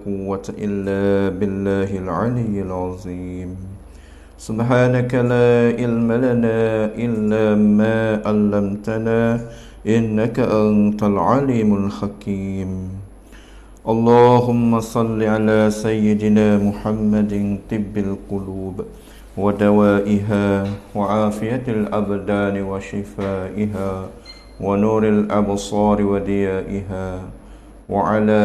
قوة إلا بالله العلي العظيم. سبحانك لا علم لنا إلا ما علمتنا إنك أنت العليم الحكيم. اللهم صل على سيدنا محمد طب القلوب ودوائها وعافية الأبدان وشفائها ونور الأبصار وديائها وعلى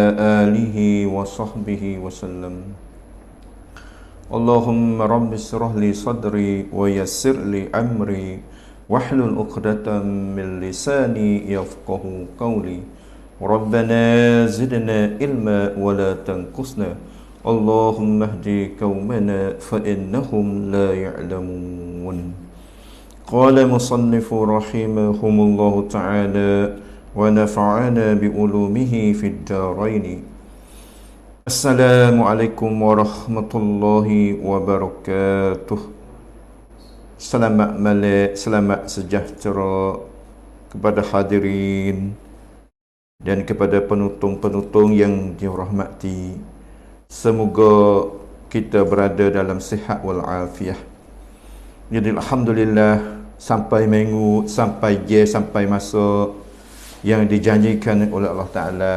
آله وصحبه وسلم. اللهم رب اشرح لي صدري ويسر لي أمري واحلل عقدة من لساني يفقه قولي. ربنا زدنا علما ولا تنقصنا. اللهم اهد قومنا فإنهم لا يعلمون. قال مصنف رحمهم الله تعالى ونفعنا بعلومه في الدارين. Assalamualaikum warahmatullahi wabarakatuh. Selamat malam, selamat sejahtera kepada hadirin dan kepada penonton-penonton yang dirahmati. Semoga kita berada dalam sihat wal afiah. Jadi alhamdulillah sampai minggu, sampai masa yang dijanjikan oleh Allah Taala,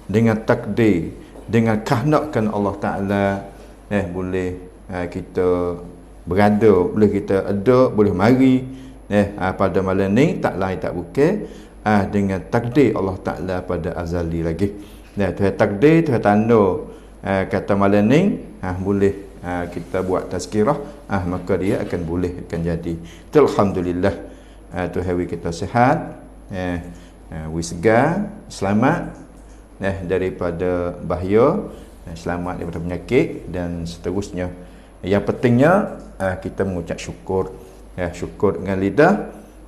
dengan takdir, dengan kehendakan Allah Taala, boleh kita berada, boleh kita ada, boleh mari pada malam ni, tak lain tak bukan dengan takdir Allah Taala pada azali lagi. Tuhan takdir, Tuhan tanda kata malam ni boleh kita buat tazkirah, maka dia akan boleh, akan jadi. Itu alhamdulillah. Tuhan kita sihat, segar, selamat daripada bahaya, selamat daripada penyakit dan seterusnya. Yang pentingnya kita mengucap syukur, syukur dengan lidah,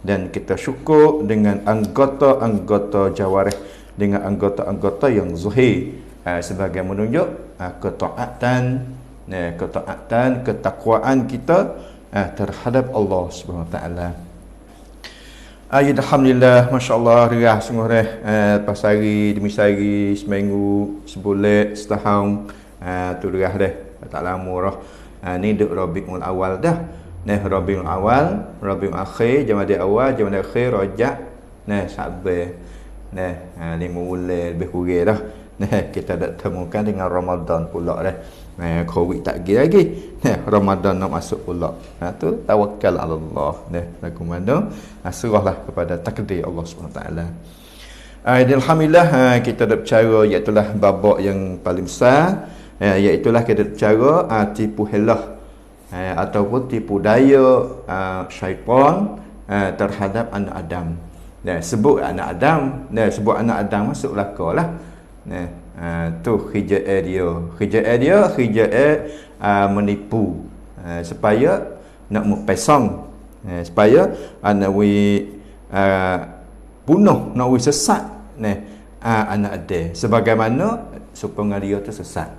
dan kita syukur dengan anggota-anggota jawarih, dengan anggota-anggota yang zuhir, sebagai menunjuk ketaatan, ketakwaan kita terhadap Allah Subhanahu Wa Taala. Alhamdulillah, masya-Allah, gerah sungguh pas hari demi hari, seminggu, sebulan, setahun, tu gerah dah, tak lama dah. Ni duk Rabiul Awal dah. Rabiul Awal, Rabiul Akhir, Jamadil Awal, Jamadil Akhir, Rajab, Syaban. 5 bulan lebih kurang dah. Kita dah temukan dengan Ramadan pula dah. Covid tak pergi lagi. Ramadan nak masuk pula. Tu tawakal ala Allah. Lagu mana? Serahlah kepada takdir Allah SWT. Alhamdulillah, kita dah bercara, iaitulah babak yang paling besar, iaitulah kita bercara tipu helah ataupun tipu daya syaitan terhadap anak Adam. Sebut anak Adam masuk lakalah. Tu hijab dia menipu, supaya nak mempesong, supaya nak bunuh, nak sesat anak dia, sebagaimana supaya dia tu sesat.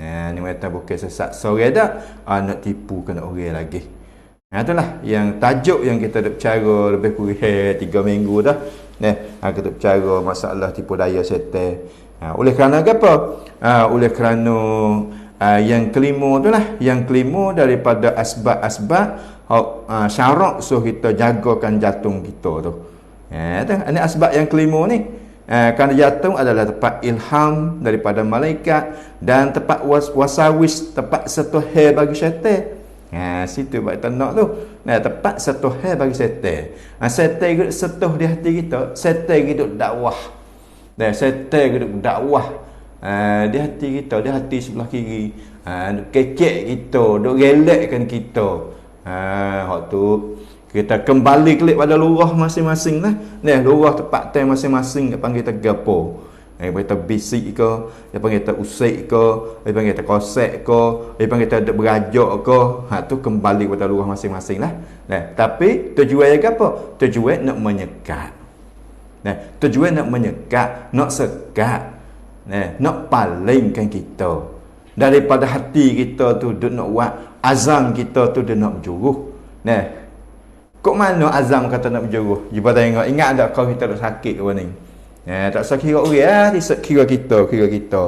Ni kata bukan sesat sore dah, nak tipu kena orang lagi. Itulah yang tajuk yang kita dah bercara lebih kurang 3 minggu dah. Kita bercara masalah tipu daya syaitan. Oleh kerana apa? Oleh kerana yang kelima tu lah, yang kelima daripada asbab-asbab syarak so kita jagakan jantung kita tu. Ini asbab yang kelima ni. Kerana jantung adalah tempat ilham daripada malaikat dan tempat wasawis, tempat setuhai bagi syaitan. Situ buat kita nak tu. Tempat setuhai bagi syaitan. Syaitan hidup setuh di hati kita, syaitan hidup dakwah. Syaitan duduk dakwah di hati kita, di hati sebelah kiri, kekek kita, duk relaxkan kita. Hak tu kita kembali klik pada lurah masing-masing lah. Lurah tempat time masing-masing, dia panggil kita gapo. Dia panggil kita bisik ke, dia panggil kita usik ke, dia panggil kita kosek ke, dia panggil kita berajak ke. Tu kembali pada lurah masing-masing lah. Tapi tujuannya apa? Tujuan nak menyekat. Tujuan nak menyekat, nak sekat, nak palingkan kita daripada hati kita tu duk nak buat, azam kita tu dia nak berjuruh. Kok mana azam kata nak berjuruh? Jumpa tengok, ingat tak kau kita dah sakit ke ni? Tak usah kira orang kira kita.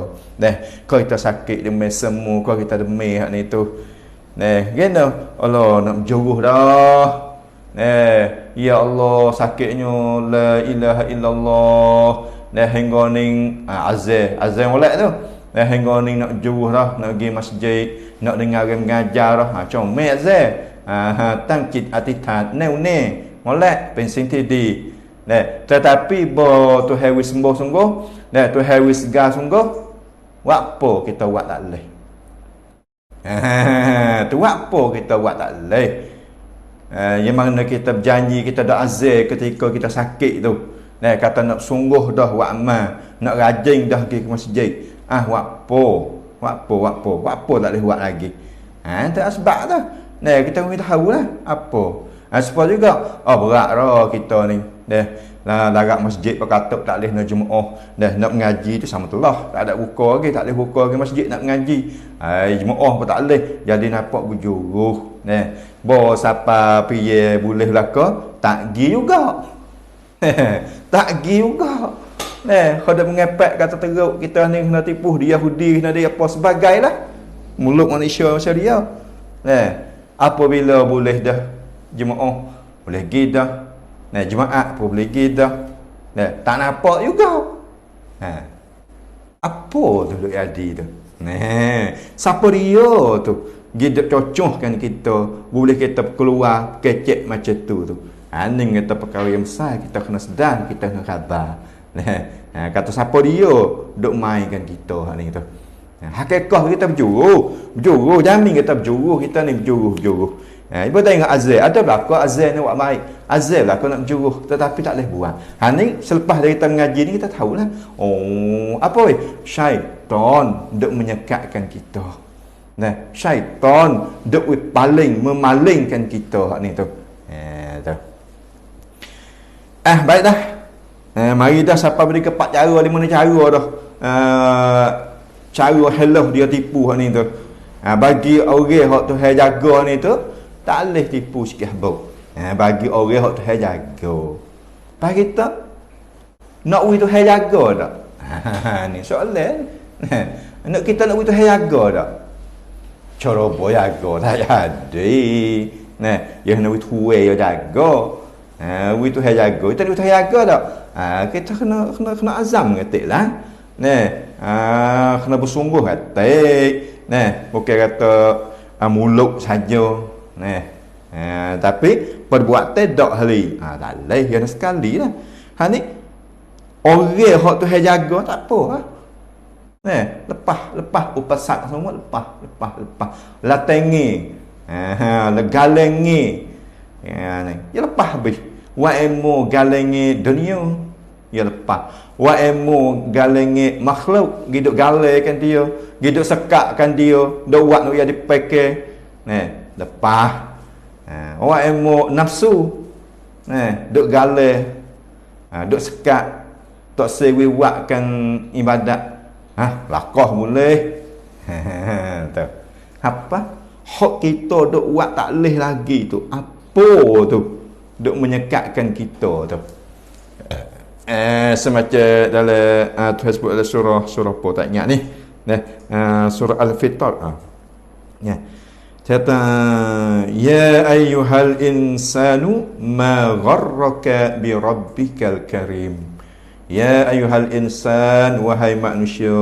Kalau kita sakit demam semu, kalau kita demam hak ni tu. Kena Allah nak berjuruh dah. Ya Allah sakitnya la ilaha illallah. Hingga ning azan molek tu. Hingga ning nak juruh dah, nak pergi masjid, nak dengar mengajar dah. Comel azan. Tangkit atitat ne molek pensin tidi. Tetapi bo tu hewis sembuh sungguh, tu hewis gas sungguh. Apa kita buat tak leh. Tu apa kita buat tak leh. Yang mana kita berjanji kita dak azal ketika kita sakit tu. Kata nak sungguh dah buat amal, nak rajin dah pergi ke masjid. Apa tak boleh buat lagi. Tak sebab dah. Kita mesti tahulah apa. Sebab juga berat dah kita ni. Larak masjid berkatuk tak boleh nak jemaah. Nak mengaji tu sama telah. Tak ada buka lagi, tak boleh buka lagi masjid nak mengaji. Jemaah pun tak boleh. Jadi nampak berjuruh. Bo siapa piye boleh belaka, tak gi juga. Tak gi juga. Kalau mengepek kata teruk kita ni kena tipu dia Yahudi, kena dia apa sebagailah. Mulut manusia macam dia. Apabila boleh dah jemaah, boleh pergi dah. Jemaat pun boleh pergi dah. Tak nampak juga. Apa tu duk jadi tu? Siapa dia tu? Dia cocohkan kita, boleh kita keluar kecek macam tu. Ni kata perkara yang besar, kita kena sedar, kita kena khabar. Kata siapa dia duk mainkan kita hak ni tu. Hakikah kita berjuruh, jamin kita berjuruh, kita ni berjuruh. Ibu tengok azal, ada belaka azal ni buat baik. Azal belaka nak berjuruh, tetapi tak boleh buat. Ni selepas dari kita mengaji ni kita tahulah. Apa weh? Syaitan duk menyekatkan kita. Syaitan duk memalingkan kita hak ni tu. Tu. Baik dah. Mari dah siapa beri kepak cara 5 cara dah. Cara hello dia tipu hak ni tu. Bagi orang hak tu hai jaga ni tu, tak boleh tipu sikit habuk. Bagi orang hak tu hai jaga. Bagi kita nak we tu hai jaga tak? Ni soalan. Nak kita nak we tu hai jaga tak? Cara boy jaga tak jadi. Yang nak we tuwe yo jaga. We tu hai jaga. Kita we tu hai jaga tak? Kita kena azam ketiklah. Kena bersungguh ketik. Bukan kata mulut saja. Tapi perbuatan tak hari. Tak boleh yang sekali lah. Ni orang hak tu hai jaga tak apa lah. Lepas upasak semua lepas. Latengi. Legalengi. Ya lepas habis. Wa emo galengi dunia. Ya lepas. Wa emo galengi makhluk, giduk galekan dia, giduk sekakkan dia, dak buat nak dia dipakai. Lepas. Wa emo nafsu. Duk gale. Duk sekak. Tak sewi buatkan ibadat. Lakah boleh. Tu. Apa? Hak kita duk buat tak leh lagi tu. Apa tu? Duk menyekatkan kita tu. Semacam dalam Tuhan sebut dalam surah apa tak ingat ni. Surah Al-Fitar. Kata ya ayyuhal insanu ma gharraka bi rabbikal karim. Ya ayyuhal insan wahai manusia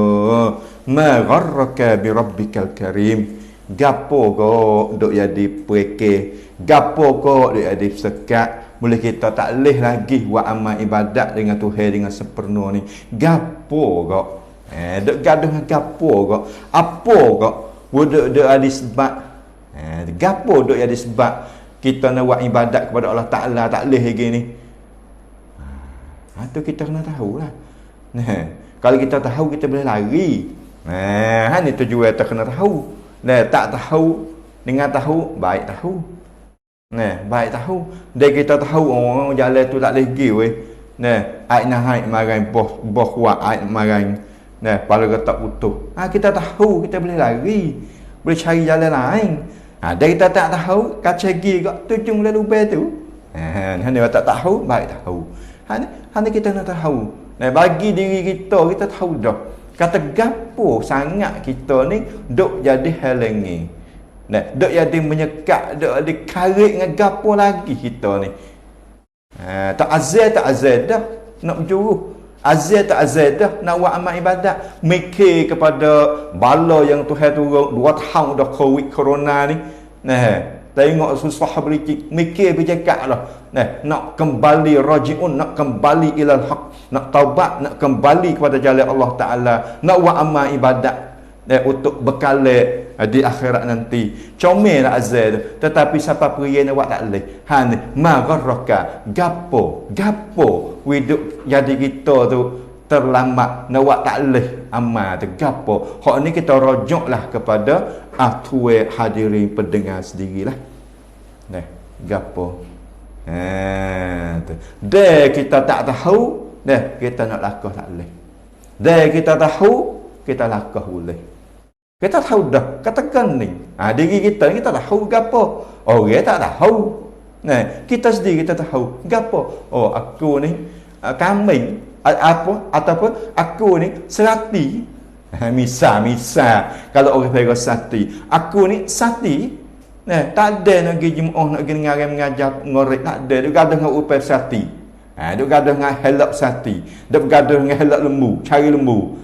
ma gharraka bi rabbikal karim. Gapo go duk jadi peke, gapo go duk jadi sekat. Boleh kita tak leh lagi buat amal ibadat dengan Tuhan dengan sepenuh ni. Gapo go duk gaduh dengan gapo go. Apa go duk ada sebab. Gapo duk jadi sebab kita nak buat ibadat kepada Allah Taala tak leh lagi ni. Itu kita kena tahulah. Kalau kita tahu kita boleh lari. Ni tujuan kita kena tahu. Tak tahu dengan tahu baik tahu. Baik tahu. Dan kita tahu jalan tu tak boleh pergi weh. Air naik marang boh kuat air marang. Pala ketak putus. Kita tahu kita boleh lari. Boleh cari jalan lain. Dan kita tak tahu kaca gigi kat tujung lalu lubang tu. Hanya tak tahu baik tahu. Hanya kita nak tahu. bagi diri kita tahu dah. Kata gapo sangat kita ni duk jadi halangi. Duk jadi menyekat, duk ada karik dengan gapo lagi kita ni. Tak azal dah nak berjuruh. Azal tak azal dah nak buat amal ibadat. Mikir kepada bala yang Tuhan turun 2 tahun dah Covid corona ni. Tengok susah berikik, mikir bercakap lah. Nak kembali raji'un, nak kembali ilal haq, nak taubat, nak kembali kepada jalan Allah Ta'ala, nak buat amal ibadat untuk bekal di akhirat nanti. Comel lah azal tu. Tetapi siapa pria nak buat tak boleh. Ma gharraka, gapo hidup jadi kita tu terlambat nak buat tak boleh amal tu gapo. Hak ni kita rujuklah kepada tuan hadirin pendengar sendirilah. Gapo. Dia kita tak tahu, kita nak lakah tak boleh. Dia kita tahu, kita lakah boleh. Kita tahu dah, katakan ni. Diri kita ni kita tahu gapo. Orang tak tahu. Kita sendiri kita tahu gapo. Aku ni kambing ataupun aku ni serati. Misal kalau orang panggil sati, aku ni sati. Tak ada nak pergi jemaah, nak pergi mengajar ngorek, tak ada. Dia gaduh dengan upaya sati. Dia gaduh dengan helak sati. Dia gaduh dengan helak lembu, cari lembu.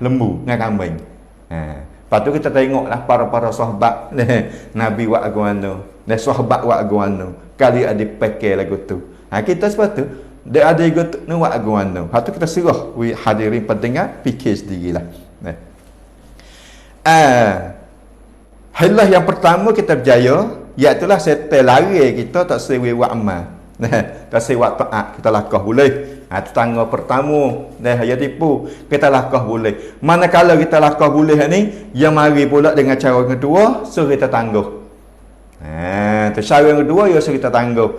Lembu dengan kambing. Lepas tu kita tengoklah para sahabat Nabi wa agwana, sahabat wa agwana. Kali ada pakai lagu tu. Kita sebab tu dia ada ikut nak buat agwana. Lepas tu kita serah hadirin pendengar fikir sendirilah. Hilah yang pertama kita berjaya, iaitu setel lari kita tak sewi buat amal. Tak sewi buat taat, kita lakah boleh. Tetangga pertama dia tipu, kita lakah boleh. Manakala kita lakah boleh ni, yang mari pula dengan cara kedua, suruh kita tangguh. Cara yang kedua ya suruh kita tangguh.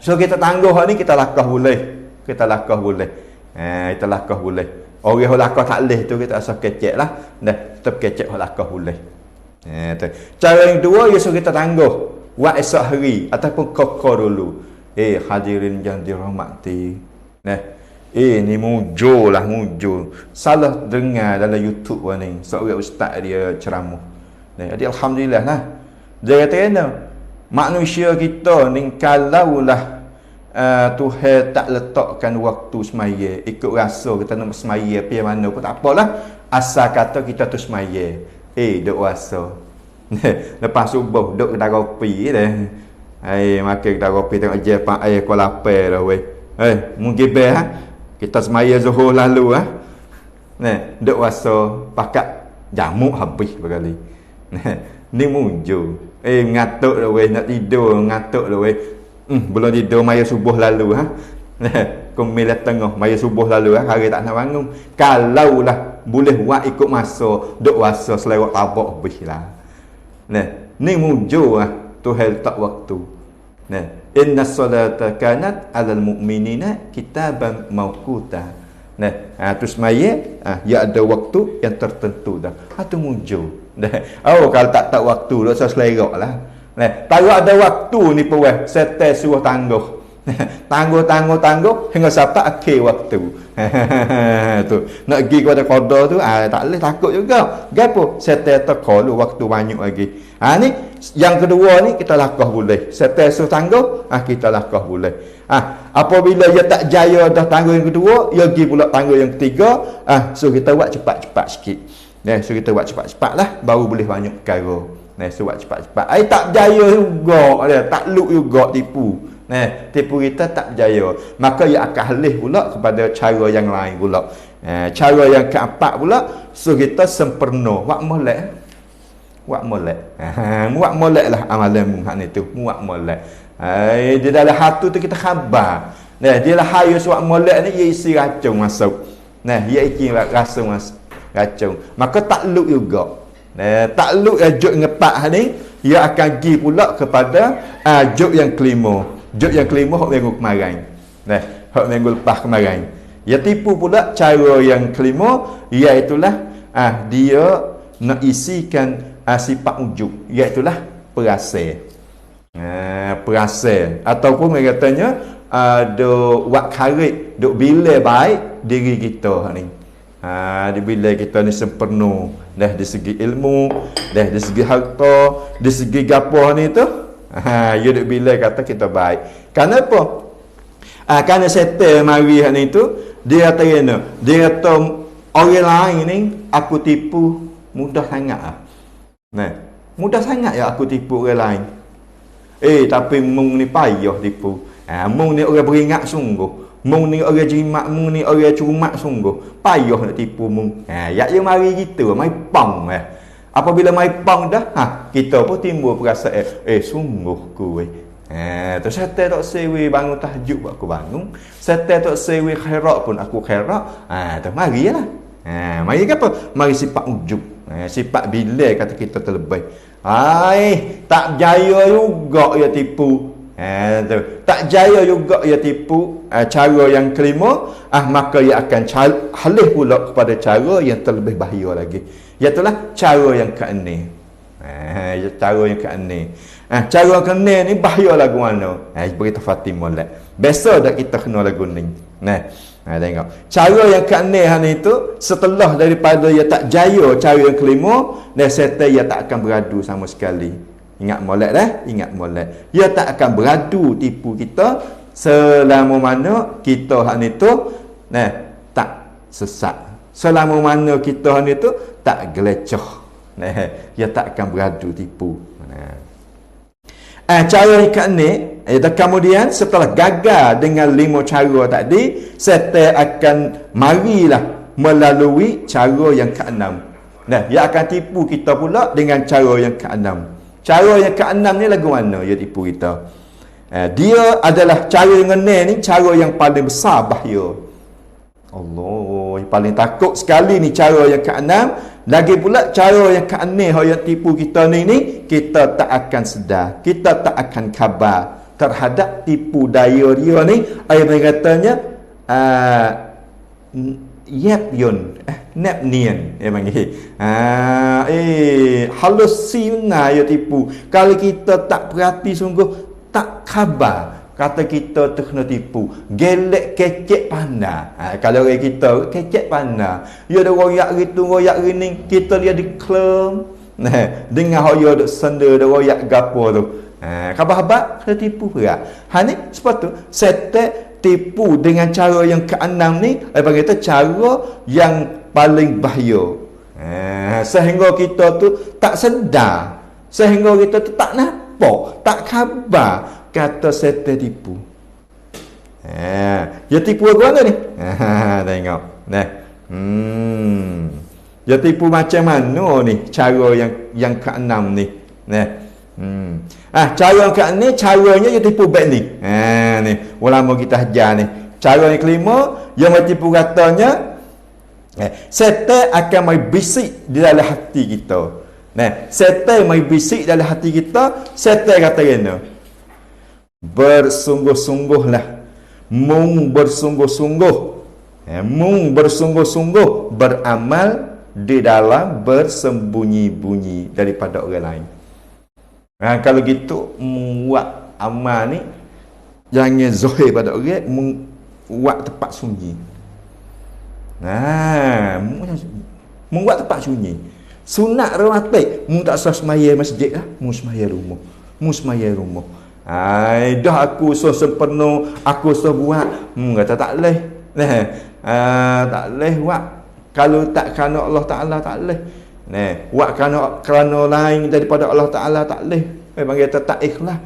So kita tangguh ni kita lakah boleh. Kita lakah boleh. Kita lakah boleh. Orang yang lakah tak boleh tu kita asal kecek lah. Tetap kecek yang lakah boleh. Cara yang kedua ya suruh kita tangguh. Buat esok hari ataupun kokor dulu. Hadirin yang dirahmati. Ni mujur. Salah dengar dalam YouTube ni. Seorang ustaz dia ceramah. Jadi alhamdulillah lah. Dia kata kena. Manusia kita ni kalaulah Tuhan tak letakkan waktu semaya, ikut rasa kita nak semaya pergi mana pun tak apalah. Asal kata kita tu semaya. Duk rasa. Lepas subuh duk kedai kopi dah. Makan kedai kopi tengok jepak kau lapar dah weh. Mungkin kita semaya zuhur lalu duk rasa pakat jamuk habis berkali. Ni muncul. Ngantuk dah weh, nak tidur ngantuk dah weh. Belum tidur maya subuh lalu Kumil tengah maya subuh lalu hari tak nak bangun. Kalaulah boleh buat ikut masa, duk rasa selewat tabak habis lah. Ni muncul Tuhan letak waktu. Inna salata kanat alal mu'minina kitaban mawquta. Tu semaya ya ada waktu yang tertentu dah. Tu muncul. Kalau tak waktu dah selerak lah. Kalau ada waktu ni pun setel suruh tangguh. Tangguh hingga sampai akhir waktu. Tu nak pergi kepada qada tu tak boleh, takut juga. Gapo setel teka lu waktu banyak lagi. Ni yang kedua ni kita lakah boleh. Setel suruh tangguh kita lakah boleh. Apabila dia tak jaya dah tangguh yang kedua, dia pergi pula tangguh yang ketiga, suruh kita buat cepat-cepat sikit. Suruh kita buat cepat-cepat lah, baru boleh banyak perkara. Suruh buat cepat-cepat. Tak berjaya juga dia, tak luk juga tipu. Tipu kita tak berjaya. Maka ia akan halih pula kepada cara yang lain pula. Cara yang keempat pula, suruh kita sempurna. Buat molek. Buat molek lah amalan hak ni tu. Buat molek. Di dalam hati tu kita khabar. Dia lah hayu suat molek ni, ia isi racun masuk. Ia isi rasa racun. Maka tak luk juga. Tak luk juk ngepak ni, ia akan pergi pula kepada juk yang kelima. Juk yang kelima hak minggu kemarin. Hak minggu lepas kemarin. Ia tipu pula cara yang kelima, iaitulah dia nak isikan sifat wujud, iaitulah perasaan. Perasaan ataupun mereka katanya duk buat karik, duk bila baik diri kita ni. Di bila kita ni sempurna dah di segi ilmu, dah di segi harta, di segi gapo ni tu. Ya duk bila kata kita baik. Kenapa? Kerana setan mari ni tu dia kata kena, dia kata orang lain ni aku tipu mudah sangat ah. Nah, mudah sangat ya aku tipu orang lain. Tapi mung ni payah tipu. Mung ni orang beringat sungguh. Mung ni orang jimat, mung ni orang cumat sungguh. Payah nak tipu mung. Ya mari gitu, mai pang Apabila mai pang dah, kita pun timbul perasaan sungguh kuwe. Tu setan tak sewi bangun tahajud buat aku bangun. Setan tak sewi khairat pun aku khairat. Tu marilah. Mari apa? Mari sifat ujub. Sifat bila kata kita terlebih. Tak jaya juga ya tipu. Tak jaya juga ia tipu. Cara yang kelima, maka ia akan halih pula kepada cara yang terlebih bahaya lagi, iaitulah cara yang keenam. Cara yang keenam. Cara yang keenam ni bahaya lagu mana? Beritahu Fatimah lah. Biasa dah kita kena lagu ni. Tengok. Cara yang keenam ni tu, setelah daripada ia tak jaya cara yang kelima, dan setan ia tak akan beradu sama sekali. Ingat molek dah, ingat molek. Ia tak akan beradu tipu kita selama mana kita hak ni tu tak sesat. Selama mana kita hak ni tu tak gelecah. Ia tak akan beradu tipu. Cara yang keenam, kemudian setelah gagal dengan 5 cara tadi, setan akan marilah melalui cara yang keenam. Dia akan tipu kita pula dengan cara yang keenam. Cara yang keenam ni lagu mana dia tipu kita? Dia adalah cara yang keenam ni, cara yang paling besar bahaya. Allah, yang paling takut sekali ni cara yang keenam. Lagi pula cara yang keenam yang tipu kita ni kita tak akan sedar, kita tak akan khabar terhadap tipu daya dia ni. Ayat katanya Nepnian panggil. Halusina ya tipu. Kalau kita tak perhati sungguh, tak khabar, kata kita tu kena tipu. Gelek kecek pandai. Kalau orang kita kecek pandai, dia ada royak gitu, royak gini, kita lihat di klem. Dengar hoyo duk senda, duk royak gapo tu. Khabar-khabar kena tipu pula. Ni sebab tu setan tipu dengan cara yang keenam ni, panggil kita cara yang paling bahaya. Sehingga kita tu tak sedar, sehingga kita tu tak nampak, tak khabar, kata setan tipu. Dia tipu aku mana ni? Tengok. Dia tipu macam mana ni cara yang keenam ni? Cara yang keenam, caranya dia tipu baik ni. Ni ulama kita ajar ni. Cara yang kelima, yang tipu katanya, setan akan mai bisik di dalam hati kita. Setan mai bisik dalam hati kita. Setan kata kena, bersungguh-sungguhlah, mung bersungguh-sungguh, beramal di dalam bersembunyi-bunyi daripada orang lain. Kalau gitu buat amal ni jangan zahir pada orang, buat tempat sunyi. Buat tempat sunyi. Sunat rawatib, tak usah semaya masjid lah, semaya rumah. Semaya rumah. Dah aku sempurna, aku buat, kata tak leh. Tak leh buat. Kalau tak kerana Allah Ta'ala tak leh. Buat kerana lain daripada Allah Ta'ala tak leh. Panggil tak ikhlas.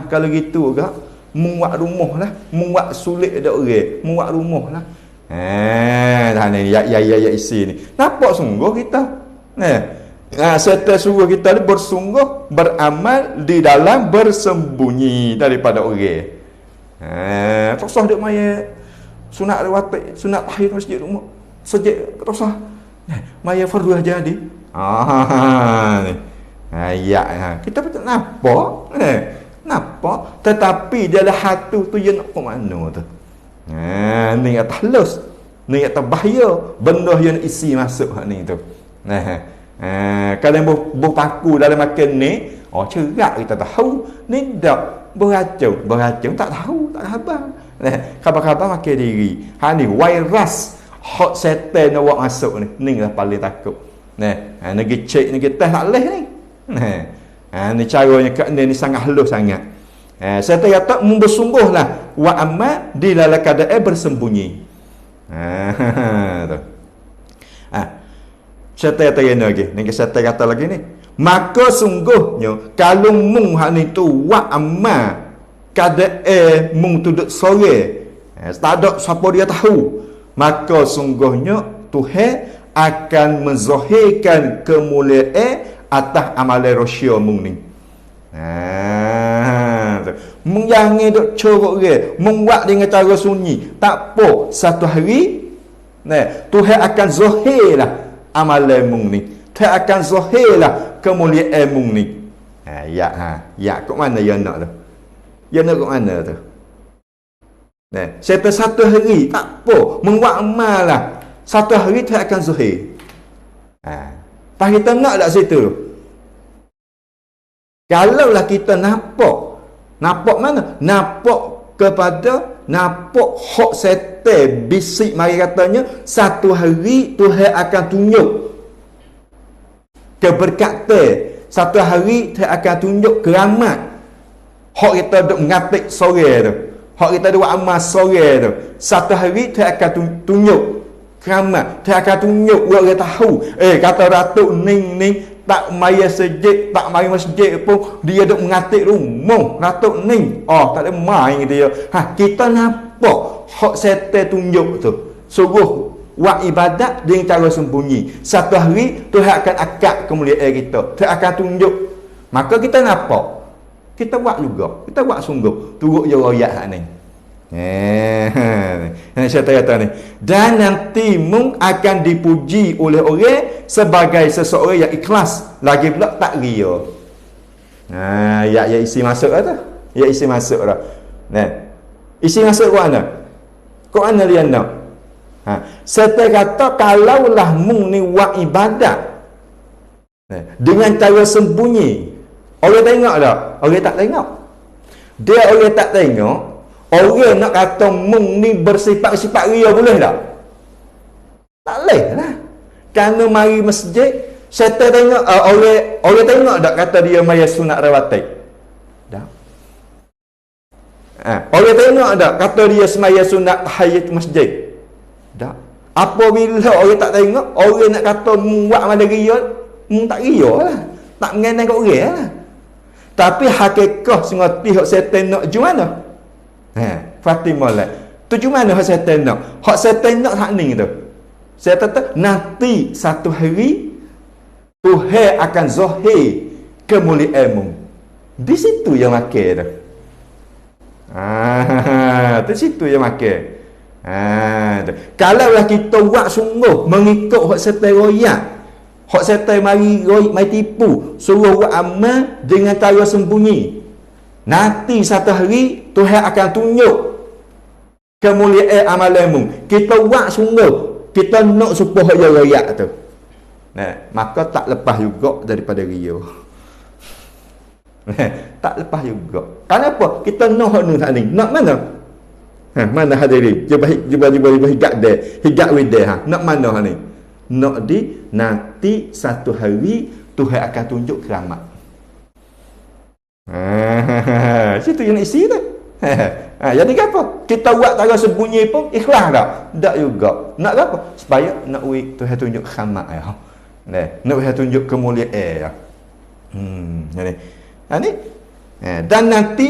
Kalau gitu juga, buat rumah lah, buat sulit ada orang, buat rumah lah. Dah ni ya isi ni. Nampak sungguh kita. Setan suruh kita ni bersungguh, beramal di dalam bersembunyi daripada orang. Tak usah duk maya sunat rawatib, sunat tahiyat masjid rumah. Sejak tak usah. Maya fardu jadi. Ni. Kita betul nampak. Nampak, tetapi dalam hati tu dia nak ke mana tu? Ni kata halus, ni kata bahaya, benda yang isi masuk ni tu. Kadang berpaku dalam makan ni, cerak kita tahu, ni dak beracun tak tahu, tak khabar. Khabar-khabar makan diri. Ha ni virus hot setan nak buat masuk ni. Ni lah paling takut. Nak pergi cek, nak pergi test tak leh ni. Ni caranya kat ni sangat halus sangat. Saya kata bersungguhlah wa amma di dalam keadaan bersembunyi. Tu. Saya kata lagi. Ni saya kata lagi ni. Maka sungguhnya kalau mung hak ni tu wa amma keadaan mung tu duk sore. Tak ada siapa dia tahu. Maka sungguhnya Tuhan akan menzahirkan kemuliaan atas amalan rasya mung ni. Mung yang duk corok dia, mung buat dengan cara sunyi. Tak apa, satu hari Tuhan akan zahirlah amalan mung ni. Tuhan akan zahirlah kemuliaan mung ni. Ya kat mana yang nak tu? Yang nak kat mana tu? Saya satu hari tak apa, membuat amal lah. Satu hari Tuhan akan zahir. Tak kita nak tak situ? Kalaulah kita nampak mana? Nampak kepada hak setan bisik mari katanya satu hari Tuhan akan tunjuk keberkatan. Satu hari Tuhan akan tunjuk keramat. Hak kita duk ngatik sore tu. Hak kita duk amal sore tu. Satu hari Tuhan akan tunjuk keramat. Tuhan akan tunjuk orang tahu. Kata Datuk Ning tak mari masjid, tak mari masjid pun dia duk mengatik rumah Datuk Ning. Tak ada main dia. Kita nampak hak setan tunjuk tu. Suruh buat ibadat dengan cara sembunyi. Satu hari Tuhan akan akad kemuliaan kita. Tuhan akan tunjuk. Maka kita nampak. Kita buat juga. Kita buat sungguh. Turut je royak hak ni. Saya kata ni. Dan nanti mung akan dipuji oleh orang sebagai seseorang yang ikhlas. Lagi pula tak ria. Ya isi masuk lah tu. Ya isi masuk lah. Isi masuk ke mana? Ke mana dia nak? Saya kata kalaulah mung ni buat ibadat dengan cara sembunyi, orang tengok tak? Orang tak tengok. Dia orang tak tengok. Orang nak kata mung ni bersifat-sifat ria boleh tak? Tak boleh lah. Kerana mari masjid, syaitan tengok, orang tengok tak kata dia maya sunat rawatib? Tak. Orang tengok tak kata dia semaya sunat tahiyat masjid? Tak. Apabila orang tak tengok, orang nak kata mung buat mana ria, mung tak ria lah. Tak mengenai kat orang lah. Tapi hakikat sengerti hak setan nak ju mana? Fatimah lah. Tuju mana hak setan nak? Hak setan nak hak ni tu. Saya kata nanti satu hari Tuhan akan zahir kemuliaanmu. Di situ yang makan tu. Di situ yang makan. Kalaulah kita buat sungguh mengikut hak setan royak, hak setan mari tipu, suruh buat amal dengan cara sembunyi. Nanti satu hari Tuhan akan tunjuk kemuliaan amalanmu. Kita buat sungguh, kita nak supaya hak royak tu. Maka tak lepas juga daripada ria. Tak lepas juga. Kenapa? Kita nak hak ni. Nak mana? Mana hadirin? Cuba higak dia. Higak widah. Nak mana ni? Nak di nanti satu hari Tuhan akan tunjuk keramat. Situ yang isi tu. Jadi apa? Kita buat cara sembunyi pun ikhlas tak? Tak juga. Nak apa? Supaya nak Tuhan tunjuk keramat ya. Nak Tuhan tunjuk kemuliaan ya. Jadi ni. Dan nanti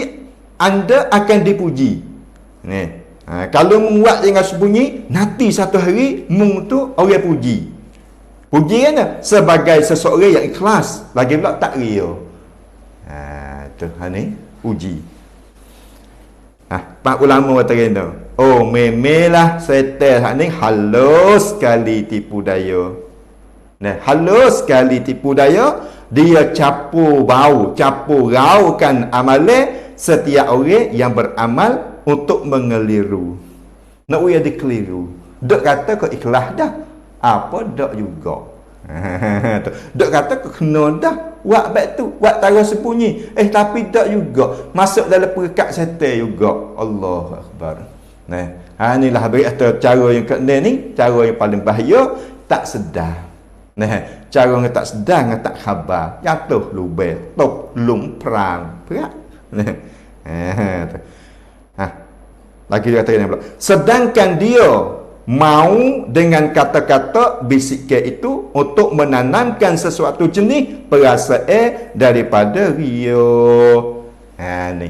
anda akan dipuji. Kalau membuat dengan sembunyi, nanti satu hari mung tu orang puji. Puji kan? Sebagai seseorang yang ikhlas. Lagi pula tak ria. Tu ni puji. Pak ulama kata kena. Memelah setan hak ni halus sekali tipu daya. Halus sekali tipu daya. Dia capu raukan amalan setiap orang yang beramal untuk mengeliru. Nak dia dikeliru. Dok kata kau ikhlas dah. Apa dok juga. Dok kata kau kena dah. Buat baik tu. Buat cara sembunyi. Tapi dok juga. Masuk dalam perekat setan juga. Allahu Akbar. Nah, inilah bagi atau cara yang kena ni, cara yang paling bahaya, tak sedar. Nah, cara yang tak sedar, yang tak khabar, jatuh lubang, top lum perang, berat. Lagi dia kata pula. Sedangkan dia mau dengan kata-kata bisikan itu untuk menanamkan sesuatu jenis perasaan daripada ria. Ni.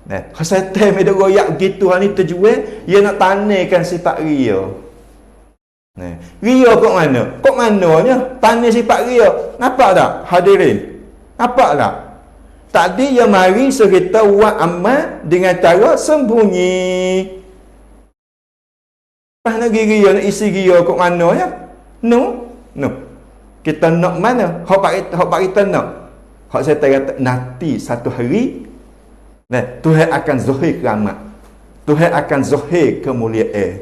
Nah, syaitan dia royak begitu ni terjual, dia nak tanakan sifat ria. Nah, ria kok mana? Kok mananya tanah sifat ria? Nampak tak hadirin? Nampak tak? Tadi dia mari serta buat amal dengan cara sembunyi. Pas nak ria nak isi ria kok mananya? No. Kita nak mana? Hak kita nak. Hak saya kata nanti satu hari Tuhan akan zahir keramat. Tuhan akan zahir kemuliaan.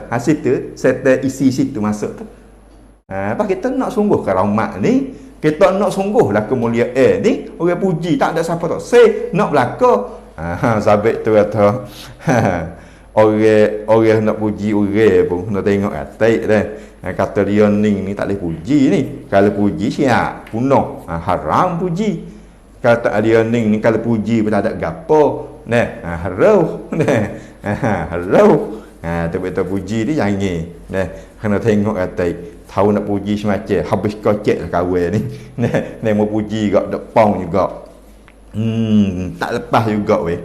Hasil tu saya isi situ masuk tu. Apa kita nak sungguh keramat ni, kita nak sungguhlah kemuliaan ni, orang puji tak ada siapa tak. Saya nak belaka. Sabit tu kata orang nak puji orang pun nak tengok atik dah. Kata dia ni tak boleh puji ni. Kalau puji siap punah. Haram puji. Kata dia ni kalau puji pun tak ada gapo. Harau. Harau. Betul puji dia jangan. Kena tengok atik. Tahu nak puji semacam habis kocek lah kawan ni. Mau puji juga depong juga. Tak lepas juga weh.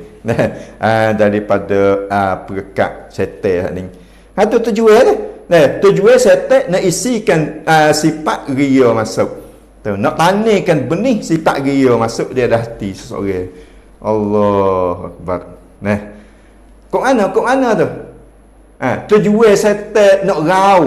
Daripada perekat setan ni. Tu tujuan dia. Tujuan setan nak isikan sifat ria masuk. Nak tanakan benih sifat ria masuk dia dah hati seseorang. Allah Akbar. Kok mana tu? Tujuan setan nak rau.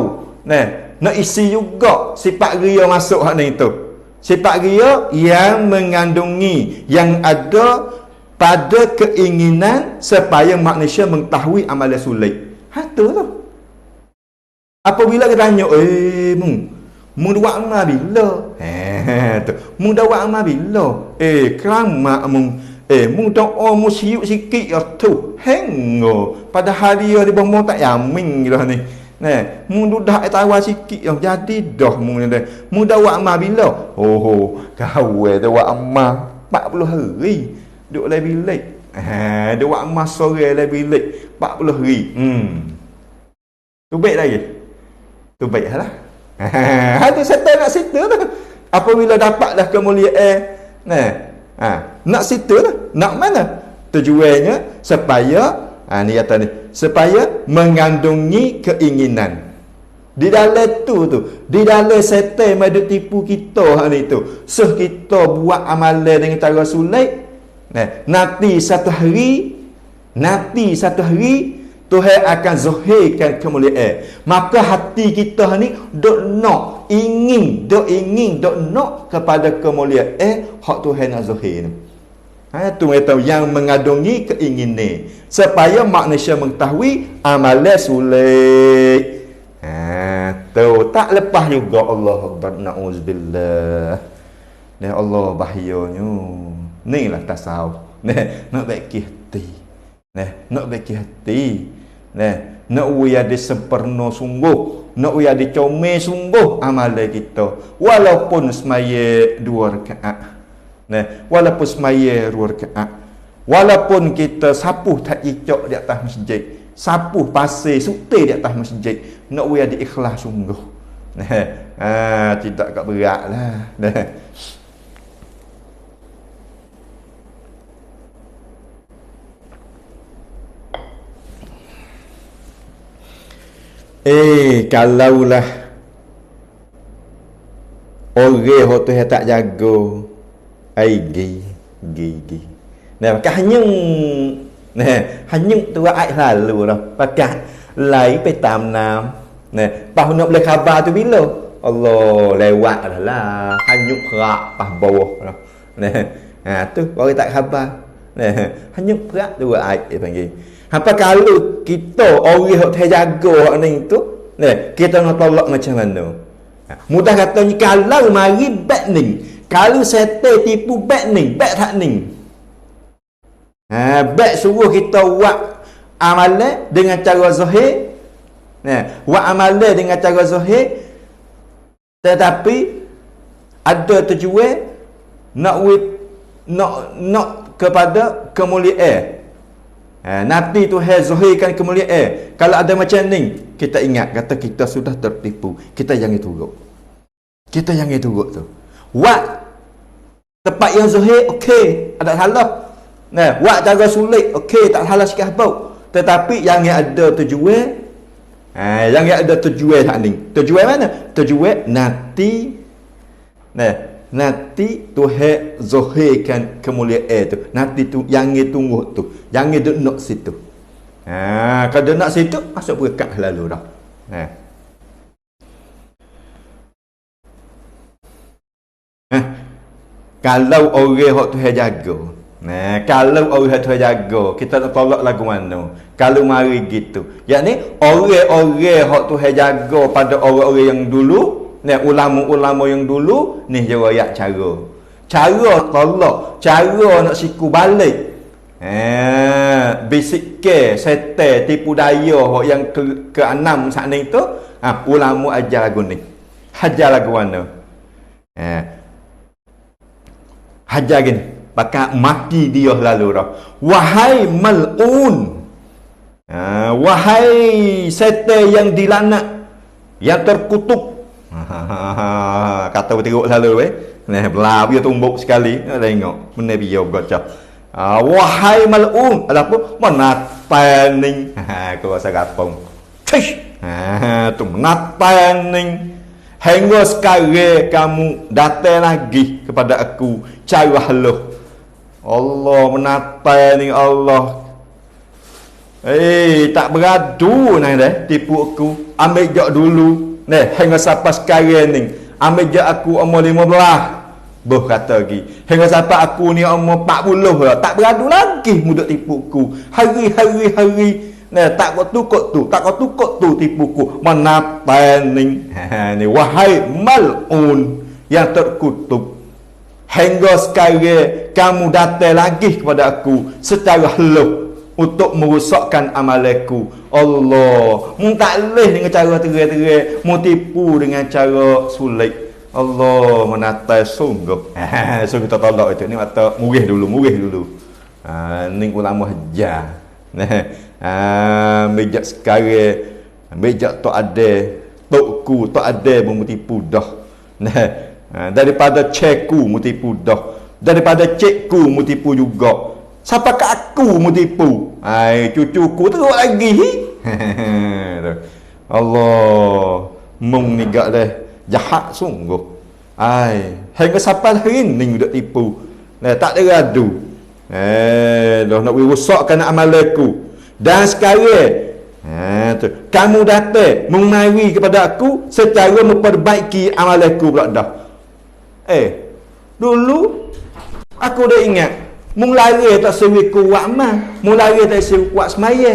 Nak isi juga sifat ria masuk hak ni tu. Sifat ria yang mengandungi, yang ada pada keinginan supaya manusia mengetahui amalan sulit. Tu. Apabila kita tanya, mung buat amal bila? Tu. Mung dah buat amal bila? Keramat mung. Mung doa mu siuk sikit tu. Hengo. Pada hari dia bomo tak yamin dah ni. Mung dah tawa sikit yang jadi dah mung ni. Mung dah buat amal bila? Kau dah buat amal 40 hari. Duk lai bilik. Dia buat amal sore lai bilik 40 hari. Tu baik lagi. Tu baik lah. Hati setan nak situ tu. Apabila dapatlah kemuliaan, nak situ tu. Nak mana? Tujuannya supaya ni kata ni, supaya mengandungi keinginan. Di dalam tu, di dalam setan mai duk tipu kita ni tu. Kita buat amalan dengan cara sulit. Nanti satu hari Tuhan akan zahirkan kemuliaan. Maka hati kita ni dok ingin nak kepada kemuliaan hak Tuhan nak zahir ni. Tu yang mengandungi keinginan supaya manusia mengetahui amalan sulit. Tu tak lepas juga. Allah Akbar, na'uzubillah. Allah bahayanya. Ni lah tasawuf. Nak baik hati. Nak baik hati. Nak ada sempurna sungguh. Nak ada comel sungguh amalan kita. Walaupun semaya 2 rakaat. Walaupun semaya 2 rakaat. Walaupun kita sapuh tak cicak di atas masjid. Sapuh pasir sutir di atas masjid. Nak ada ikhlas sungguh. Tidak kat berat lah. Kalaulah orang tu tak jaga, gi. Pakai hanyung tu ai lalu dah. Pakai lai pe tam nam. Pas nak boleh khabar tu bila? Allah lewat dah lah. Hanyung kerak pas bawah dah. Tu orang tak khabar. Hanyung kerak tu ai panggil. Apa kalau kita orang yang jaga hak ni tu, kita nak tolak macam mana? Mudah katanya kalau mari bad ni, kalau setan tipu bad ni, bad tak ni. Bad suruh kita buat amalan dengan cara zahir. Nah, buat amalan dengan cara zahir tetapi ada tujuan nak kepada kemuliaan. Nanti Tuhan zahirkan kemuliaan. Kalau ada macam ni, kita ingat kata kita sudah tertipu. Kita jangan turut. Kita jangan turut tu. Buat tempat yang zahir, okey, ada salah. Nah, buat cara sulit, okey, tak salah sikit apa. Tetapi yang ada tujuan, yang ada tujuan tak ni. Tujuan mana? Tujuan nanti, nanti Tuhan zahirkan kemuliaan tu. Nanti tu yang tunggu tu. Jangan duduk nak situ. Kalau duduk nak situ, masuk berkat lalu dah. Kalau orang hak Tuhan jaga. Kalau orang hak Tuhan jaga, kita nak tolak lagu mana? Kalau mari gitu. Yakni orang-orang hak Tuhan jaga pada orang-orang yang dulu, ulama-ulama yang dulu, ni je royak cara. Cara tolak, cara nak siku balik. Basic ke setan tipu daya yang ke-6 saat ni tu, ulama ajar lagu ni. Hajar lagu mana? Hajar gini, bakal mati dia lalu dah. Wahai mal'un, wahai setan yang dilaknat, yang terkutuk. Kata berteruk selalu belah dia tumbuk sekali. Tengok benda dia gocah. Wahai mal'un, ada apa? Menatan ning. Kau rasa gapung. Cish. Tu menatan ning. Hingga sekarang kamu datang lagi kepada aku cara haluh. Allah menatan ning Allah. Tak beradu nang dah tipu aku. Ambil jak dulu. Hingga sampai sekarang ni. Ambil jak aku umur 15. Boh kata lagi. Hingga sampai aku ni umur 40 lah. Tak beradu lagi mudah tipu aku. Hari-hari. Tak kau tukuk tu tipuku. Menatan ni. Ni wahai mal'un yang terkutuk. Hingga sekarang kamu datang lagi kepada aku secara haluh untuk merosakkan amalanku. Allah, mu tak boleh dengan cara terang-terang, mu tipu dengan cara sulit. Allah menatai sungguh. So kita tolak itu. Ni kata murih dulu. Ni ulama hajar. Mejak sekarang, mejak tak ada, tokku tak ada mu tipu dah. Daripada cekku mu tipu dah. Daripada cikku mu tipu juga. Siapa ke aku mu tipu? Cucuku teruk lagi. Allah, mung ni gak dah jahat sungguh. Hingga sampai hari ni duk tipu. Tak ada radu. Dah nak rosakkan amalanku. Dan sekarang kamu datang memari kepada aku secara memperbaiki amalanku pula dah. Dulu aku dah ingat mulai tak sewi kuat amal, mulai tak sewi kuat semaya,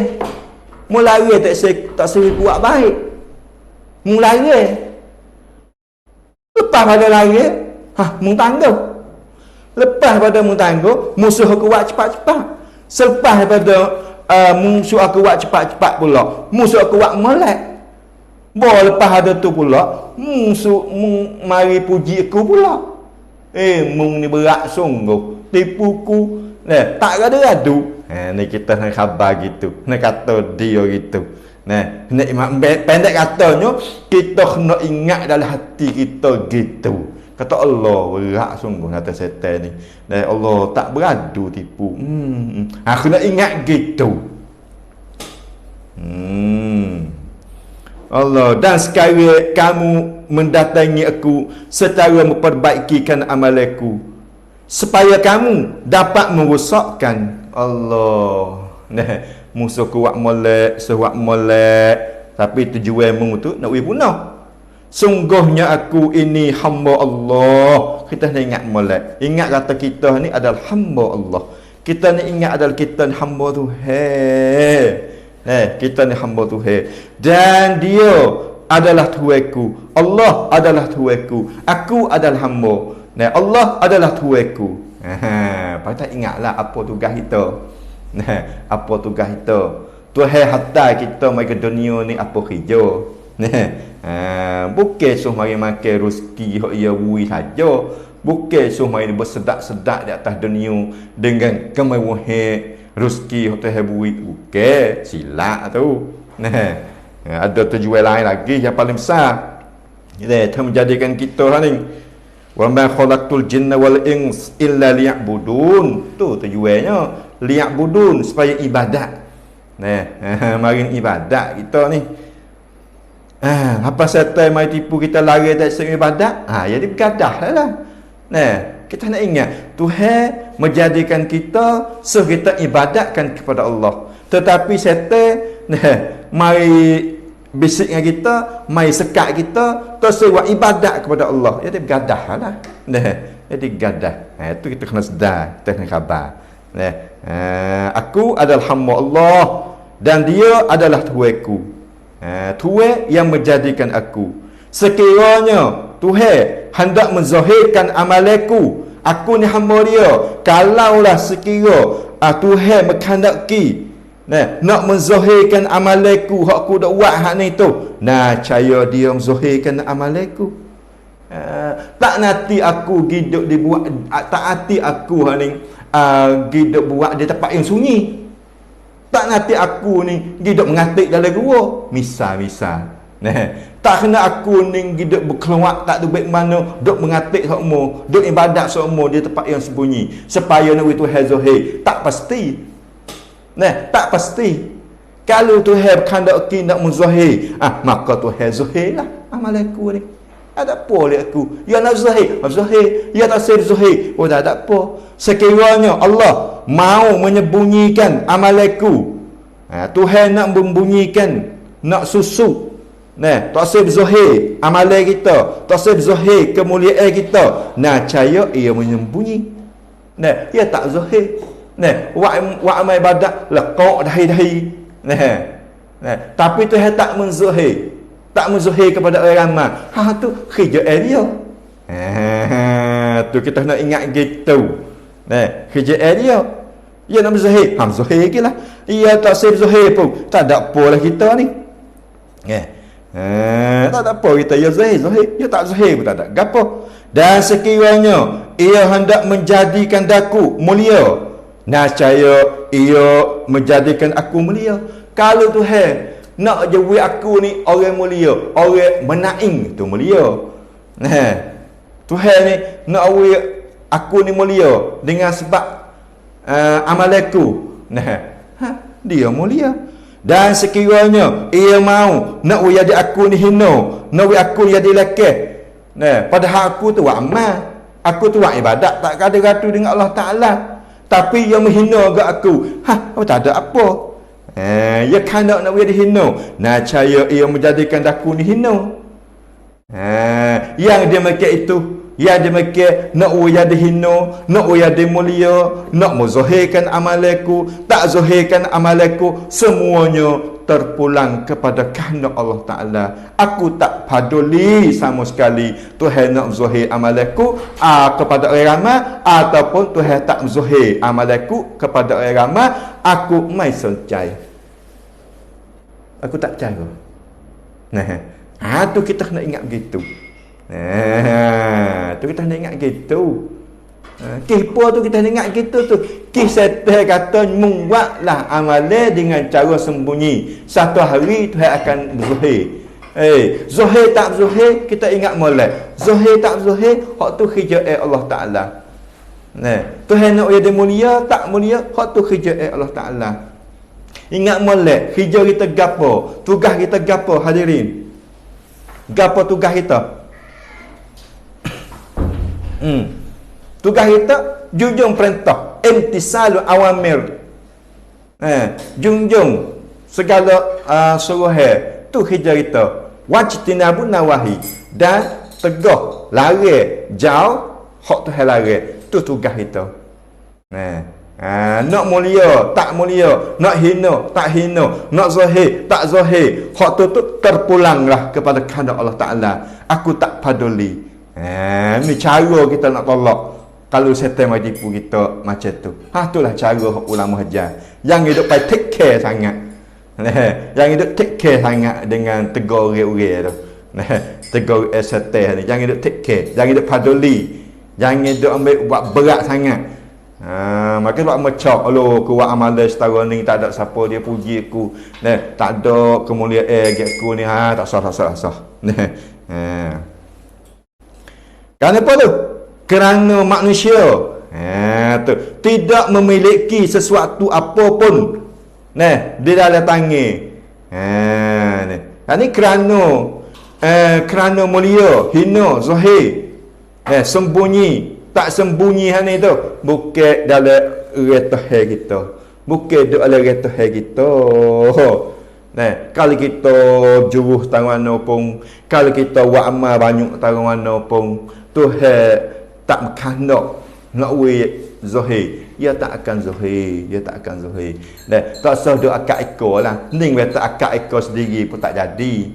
mulai tak sewi kuat baik, mulai lepas pada lari mung tangguh, lepas pada mung tangguh musuh aku buat cepat-cepat, selepas pada musuh aku buat cepat-cepat pula musuh aku buat molek. Lepas ada tu pula musuh mari puji aku pula. Mung ni berat sungguh tipuku. Tak ada radu. Ni kita nak khabar gitu. Nak kata dia gitu. Nak pendek katanya kita nak ingat dalam hati kita gitu. Kata Allah berat sungguh kata setan ni. Allah tak beradu tipu. Aku nak ingat gitu. Allah, dan sekarang kamu mendatangi aku secara memperbaikikan amalanku supaya kamu dapat merosakkan. Allah, musuh kuat molek, sewak molek, tapi tujuanmu tu nak punah. Sungguhnya aku ini hamba Allah. Kita nak ingat molek. Ingat kata kita ni adalah hamba Allah. Kita ni ingat adalah kita ni hamba Tuhan. Kita ni hamba Tuhan. Dan dia adalah Tuhanku. Allah adalah Tuhanku. Aku adalah hamba. Allah adalah Tuhanku. Patut ingatlah apa tugas kita. Apa tugas kita. Tuhan hantar kita mai ke dunia ni apa kerja. Bukan suruh mari makan rezeki hak ia bui saja. Bukan suruh mari bersedak-sedak di atas dunia dengan kemewahan rezeki hak Tuhan bui. Bukan, silap tu. Ada tujuan lain lagi yang paling besar. Dia menjadikan kita ni wa ma khalaqtul jinna wal ins illa liya'budun. Tu tujuannya, liya'budun supaya ibadat. Mari ibadat kita ni. Apa setan mai tipu kita lari tak sering ibadat? Jadi bergadah lah. Kita nak ingat Tuhan menjadikan kita suruh kita ibadatkan kepada Allah. Tetapi setan mari bisik dengan kita, mai sekat kita, terus buat ibadat kepada Allah. Jadi bergadah lah. Jadi gadah. Itu kita kena sedar, kita kena khabar. Aku adalah hamba Allah dan dia adalah Tuhanku. Tuhan yang menjadikan aku. Sekiranya Tuhan hendak menzahirkan amalanku, aku ni hamba dia. Kalaulah sekira Tuhan menghendaki nak menzahirkan amalanku, hak aku dak buat hak ni tu, caya dia menzahirkan amalanku. Tak nanti aku hidup dibuat, tak hati aku hak ni hidup buat di tempat yang sunyi. Tak nanti aku ni hidup mengatik dalam gua. Misal. Tak kena aku ni hidup berkeluar tak ada baik mana, duk mengatik semua, duk ibadat semua di tempat yang sembunyi supaya nak Tuhan zahir. Tak pasti. Tak pasti. Kalau Tuhan berkehendak nak menzahir, maka Tuhan zahirlah amalanku ni. Ada apa oleh aku? Ya nak zahir, ya tak zahir. Tak ada apa. Sekiranya Allah mau menyembunyikan amalanku, Tuhan nak membunyikan, nak susuk, tak zahir amalan kita, tak zahir kemuliaan kita, caya ia menyembunyi. Ia tak zahir. Wa amal ibadat lekak dahi-dahi. Tapi Tuhan tak menzahir. Tak menzahir kepada orang ramai. Tu kerja dia. Tu kita nak ingat gitu. Kerja dia. Ia nak menzahir. Zahir lagi lah. Ia tak zahir pun. Tak ada apa lah kita ni. Tak ada apa kita. Ia zahir. Ia tak zahir pun tak ada. Gapo. Dan sekiranya ia hendak menjadikan daku mulia, nascaya ia menjadikan aku mulia. Kalau Tuhan nak jadi aku ni orang mulia, orang menaing tu mulia. Tuhan ni nak jadi aku ni mulia dengan sebab amalanku. Dia mulia. Dan sekiranya ia mau nak jadi aku ni hina, nak jadi aku jadi lekeh. Padahal aku tu buat amal, aku tu buat ibadat, tak ada gaduh dengan Allah Ta'ala. Tapi yang menghina ke aku, tak ada apa. Ia kandak nak jadi hina, caya ia menjadikan aku ni hina. Yang dia makan itu, yang dia makan nak jadi hina, nak jadi mulia, nak menzahirkan amalanku, tak zahirkan amalanku, semuanya terpulang kepada kehendak Allah Ta'ala. Aku tak peduli sama sekali Tuhan nak zahir amalanku kepada orang ramai, ataupun Tuhan tak zahir amalanku kepada orang ramai. Aku mai percaya. Aku tak percaya. Tu kita kena ingat begitu. Tu kita kena ingat gitu. Kipo tu kita ingat gitu tu. Setan kata membuatlah amalan dengan cara sembunyi. Satu hari Tuhan akan berzahir. Zahir tak zahir kita ingat molek. Zahir tak zahir hak tu kerja Allah Ta'ala. Tuhan nak jadi mulia tak mulia hak tu kerja Allah Ta'ala. Ingat molek kerja kita gapo, tugas kita gapo hadirin. Gapo tugas kita? Tugas kita junjung perintah, imtisalu awamir. Junjung segala suruhan, tu kerja kita. Wajtinabun nawahi, dan tegah lari jauh hak tu lari, tu tugas kita. Nak mulia tak mulia, nak hina tak hina, nak zahir tak zahir, hak tu terpulanglah kepada kehendak Allah Ta'ala. Aku tak peduli. Ni cara kita nak tolak kalau setan mai tipu kita macam tu. Itulah cara ulama ajar. Yang hidup pai take care sangat. Yang hidup take care sangat dengan tegur orang-orang tu. Tegur ST ni. Jangan hidup take care. Jangan hidup peduli. Jangan hidup ambil buat berat sangat. Maka buat macam aku buat amalan setahun ni tak ada siapa dia puji aku. Tak ada kemuliaan aku ni tak sah. Kenapa tu? Kerana manusia tidak memiliki sesuatu apapun di dalam tangan. Ini kerana mulia, hina, zahir, sembunyi, tak sembunyi ni tu, bukan dalam retah kita, bukan dalam retah kita. Kalau kita juruh tangan pun, kalau kita buat amal banyak tangan pun, Tuhan tak berkehendak nak wait zahir, ia tak akan zahir, tak usah duk akak ekor lah. Ning tak akak ekor sendiri pun tak jadi.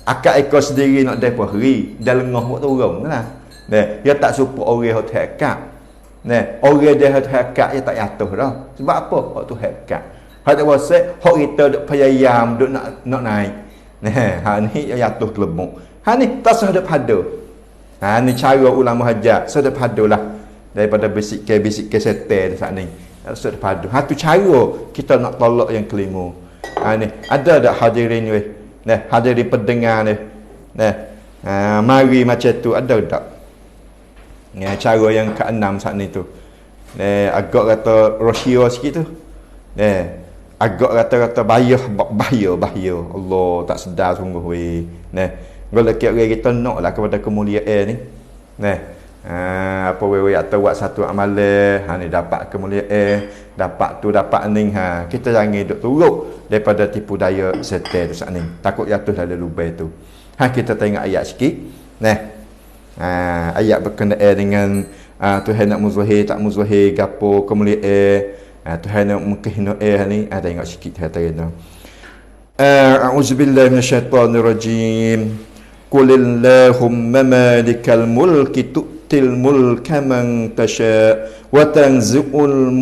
Akak ekor sendiri nak depa hari, dah lengah buat turun lah. Dia tak support orang hotel akak. Orang dia hotel akak dia tak jatuh dah. Sebab apa? Hak tu akak. Hak tak wasat, hak kita duk payayam duk nak naik. Ni jatuh kelebuk. Ni tak usah duk pada. Ni cara ulama hajat, sudah padulah daripada basic setel saat ni. Sudah padu. Tu cara kita nak tolak yang kelima. Ni ada tak hadirin weh? Hadirin pendengar ni. Mari macam tu ada tak? Cara yang keenam saat ni tu. Agak kata Rusia sikit tu. Agak kata bahaya. Allah tak sedar sungguh weh. Kalau kita nak lah kepada kemuliaan ni. Apa wewe atau buat satu amalan, ni dapat kemuliaan, dapat ni. Kita jangan duk turut daripada tipu daya setan tu saat ni. Takut jatuh dalam lubang tu. Kita tengok ayat sikit. Ayat berkenaan dengan Tuhan nak muzahir, tak muzahir, gapo kemuliaan. Tuhan nak mengkehinaan ni. Tengok sikit kata kita. A'udzubillahi minasyaitonirrajim. Qulillahumma malikal mulki tu'til mulka man tasha wa tanzi'ul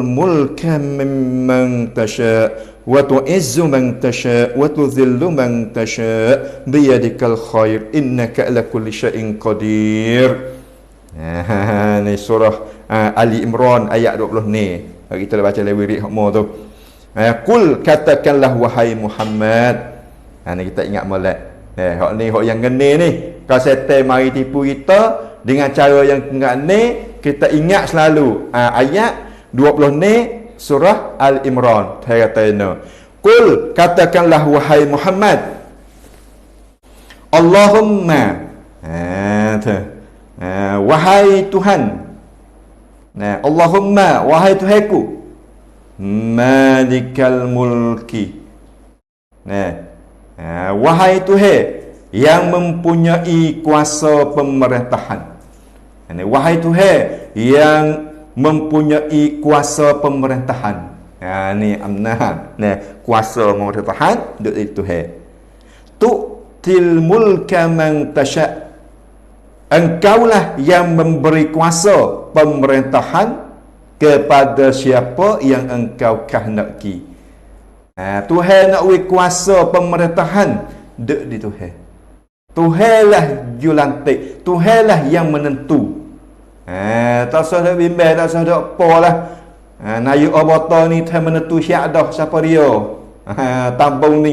mulka mimman tasha wa tu'izzu man tasha wa tudhillu man tasha biyadikal khair innaka ala kulli syai'in qadir. Ni surah Ali Imran ayat 20 ni. Kita dah baca lirik hokmo tu. Qul katakanlah wahai Muhammad. Ni kita ingat molek. Hak ni hak yang ngene ni. Kalau setan mari tipu kita dengan cara yang ngene, kita ingat selalu ayat 20 ni surah Al Imran. Saya kata ini. Qul katakanlah wahai Muhammad. Allahumma wahai Tuhan. Allahumma wahai Tuhanku. Malikal mulki. Wahai Tuhan yang mempunyai kuasa pemerintahan. Wahai Tuhan yang mempunyai kuasa pemerintahan. Ni amnahan. Kuasa pemerintahan duduk di Tuhan. Tu'til mulka man tasha'. Engkaulah yang memberi kuasa pemerintahan kepada siapa yang engkau kehendaki. Tuhan nak beri kuasa pemerintahan dek di Tuhan. Tuhanlah julantik, Tuhanlah yang menentu. Tak usah nak bimbang, tak usah nak apalah. Nayu abata ni Tuhan menentu syak dah siapa dia. Tambung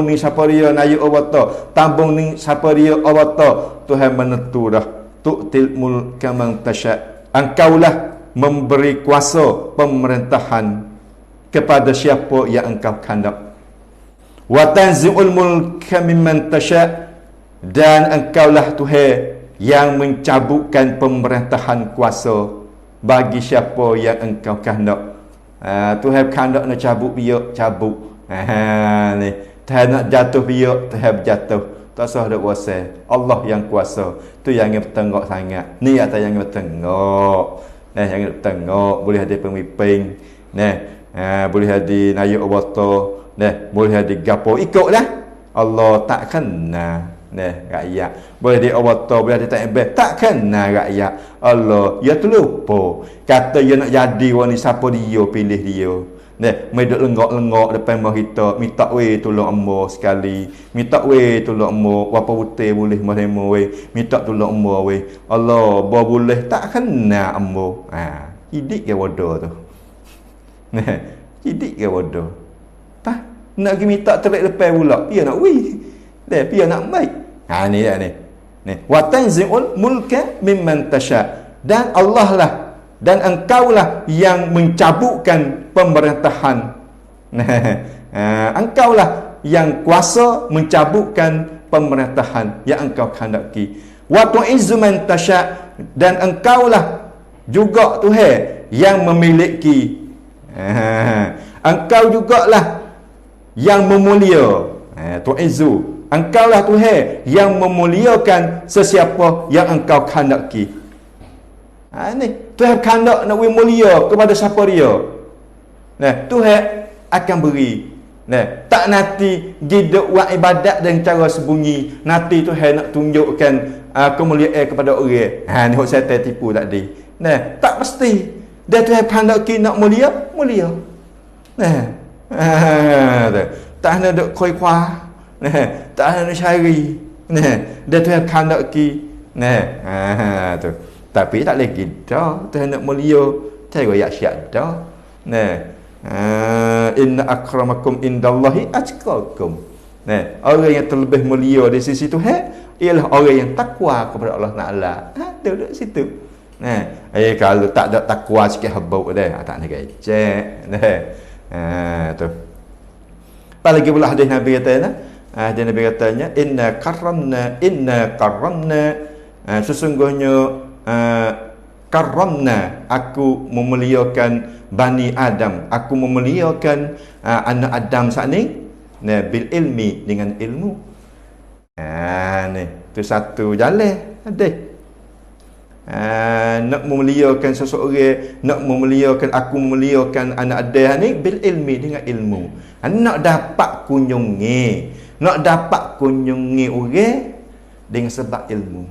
ni siapa dia nayu abata. Tambung ni siapa dia abata. Tuhan menentu dah. Tu'til mulka man tasha'. Engkaulah memberi kuasa pemerintahan kepada siapa yang engkau kehendak. Wa tanzi'ul mulka mimman tasha'. Dan engkaulah Tuhan yang mencabutkan pemerintahan kuasa bagi siapa yang engkau kehendak. Tuhan kehendak nak cabut biar cabut. Ni Tuhan nak jatuh biar Tuhan berjatuh. Tak usah ada kuasa. Allah yang kuasa. Tu yang bertengok sangat. Ni atas yang bertengok. Yang bertengok boleh ada pemimpin. Boleh hadir naik obato, boleh hadir gapo, ikutlah. Allah tak kena rakyat. Boleh hadir obato, boleh hadir tak kena rakyat. Allah ya terlupa. Kata dia nak jadi orang ni siapa dia pilih dia. mai duk lenggak-lenggak depan mak kita, minta weh tolong ambo sekali, minta weh tolong ambo apa putih boleh maremo weh, minta tolong ambo weh. Allah, ba boleh tak kena ambo. Hidik ke bodoh tu. Hidik ke bodoh. Tah nak pergi minta terik lepas pula, dia nak weh. Dia nak baik. Ni dah ni. Wa tanzi'ul mulka mimman tasha. Dan Allah lah, dan engkaulah yang mencabutkan pemerintahan. Engkaulah yang kuasa mencabutkan pemerintahan yang engkau kehendaki. Wa tu'izzu man tasha, dan engkaulah juga Tuhan yang memiliki. Engkau jugalah yang memulia. Tu'izzu, engkaulah Tuhan yang memuliakan sesiapa yang engkau kehendaki. Ni Tuhan kehendak nak mulia kepada siapa dia. Tuhan akan beri. Tak nanti hidup buat ibadat dengan cara sembunyi, nanti Tuhan nak tunjukkan kemuliaan kepada orang. Ni hok syaitan tipu tadi. Tak pasti. Dia Tuhan kehendaki nak mulia. Tak nak duk koi-kuah. Tak ada nak cari. Dia Tuhan kehendaki. Tu. Tapi tak lagi dah. Tuhan nak mulia. Cari ayat syiat dah. Inna akramakum indallahi atqakum. Orang yang terlebih mulia di sisi Tuhan ialah orang yang takwa kepada Allah Taala. Duduk situ. Kalau tak ada takwa sikit habuk dah. Tak nak gecek. Tu. Apalagi pula hadis Nabi kata dia Nabi katanya inna karramna sesungguhnya karramna, aku memuliakan Bani Adam, aku memuliakan anak Adam saat ni bil ilmi, dengan ilmu. Ni tu satu jalan ada. Nak memuliakan seseorang, nak memuliakan, aku memuliakan anak Adam ni bil ilmi, dengan ilmu. Nak dapat kunjungi orang dengan sebab ilmu.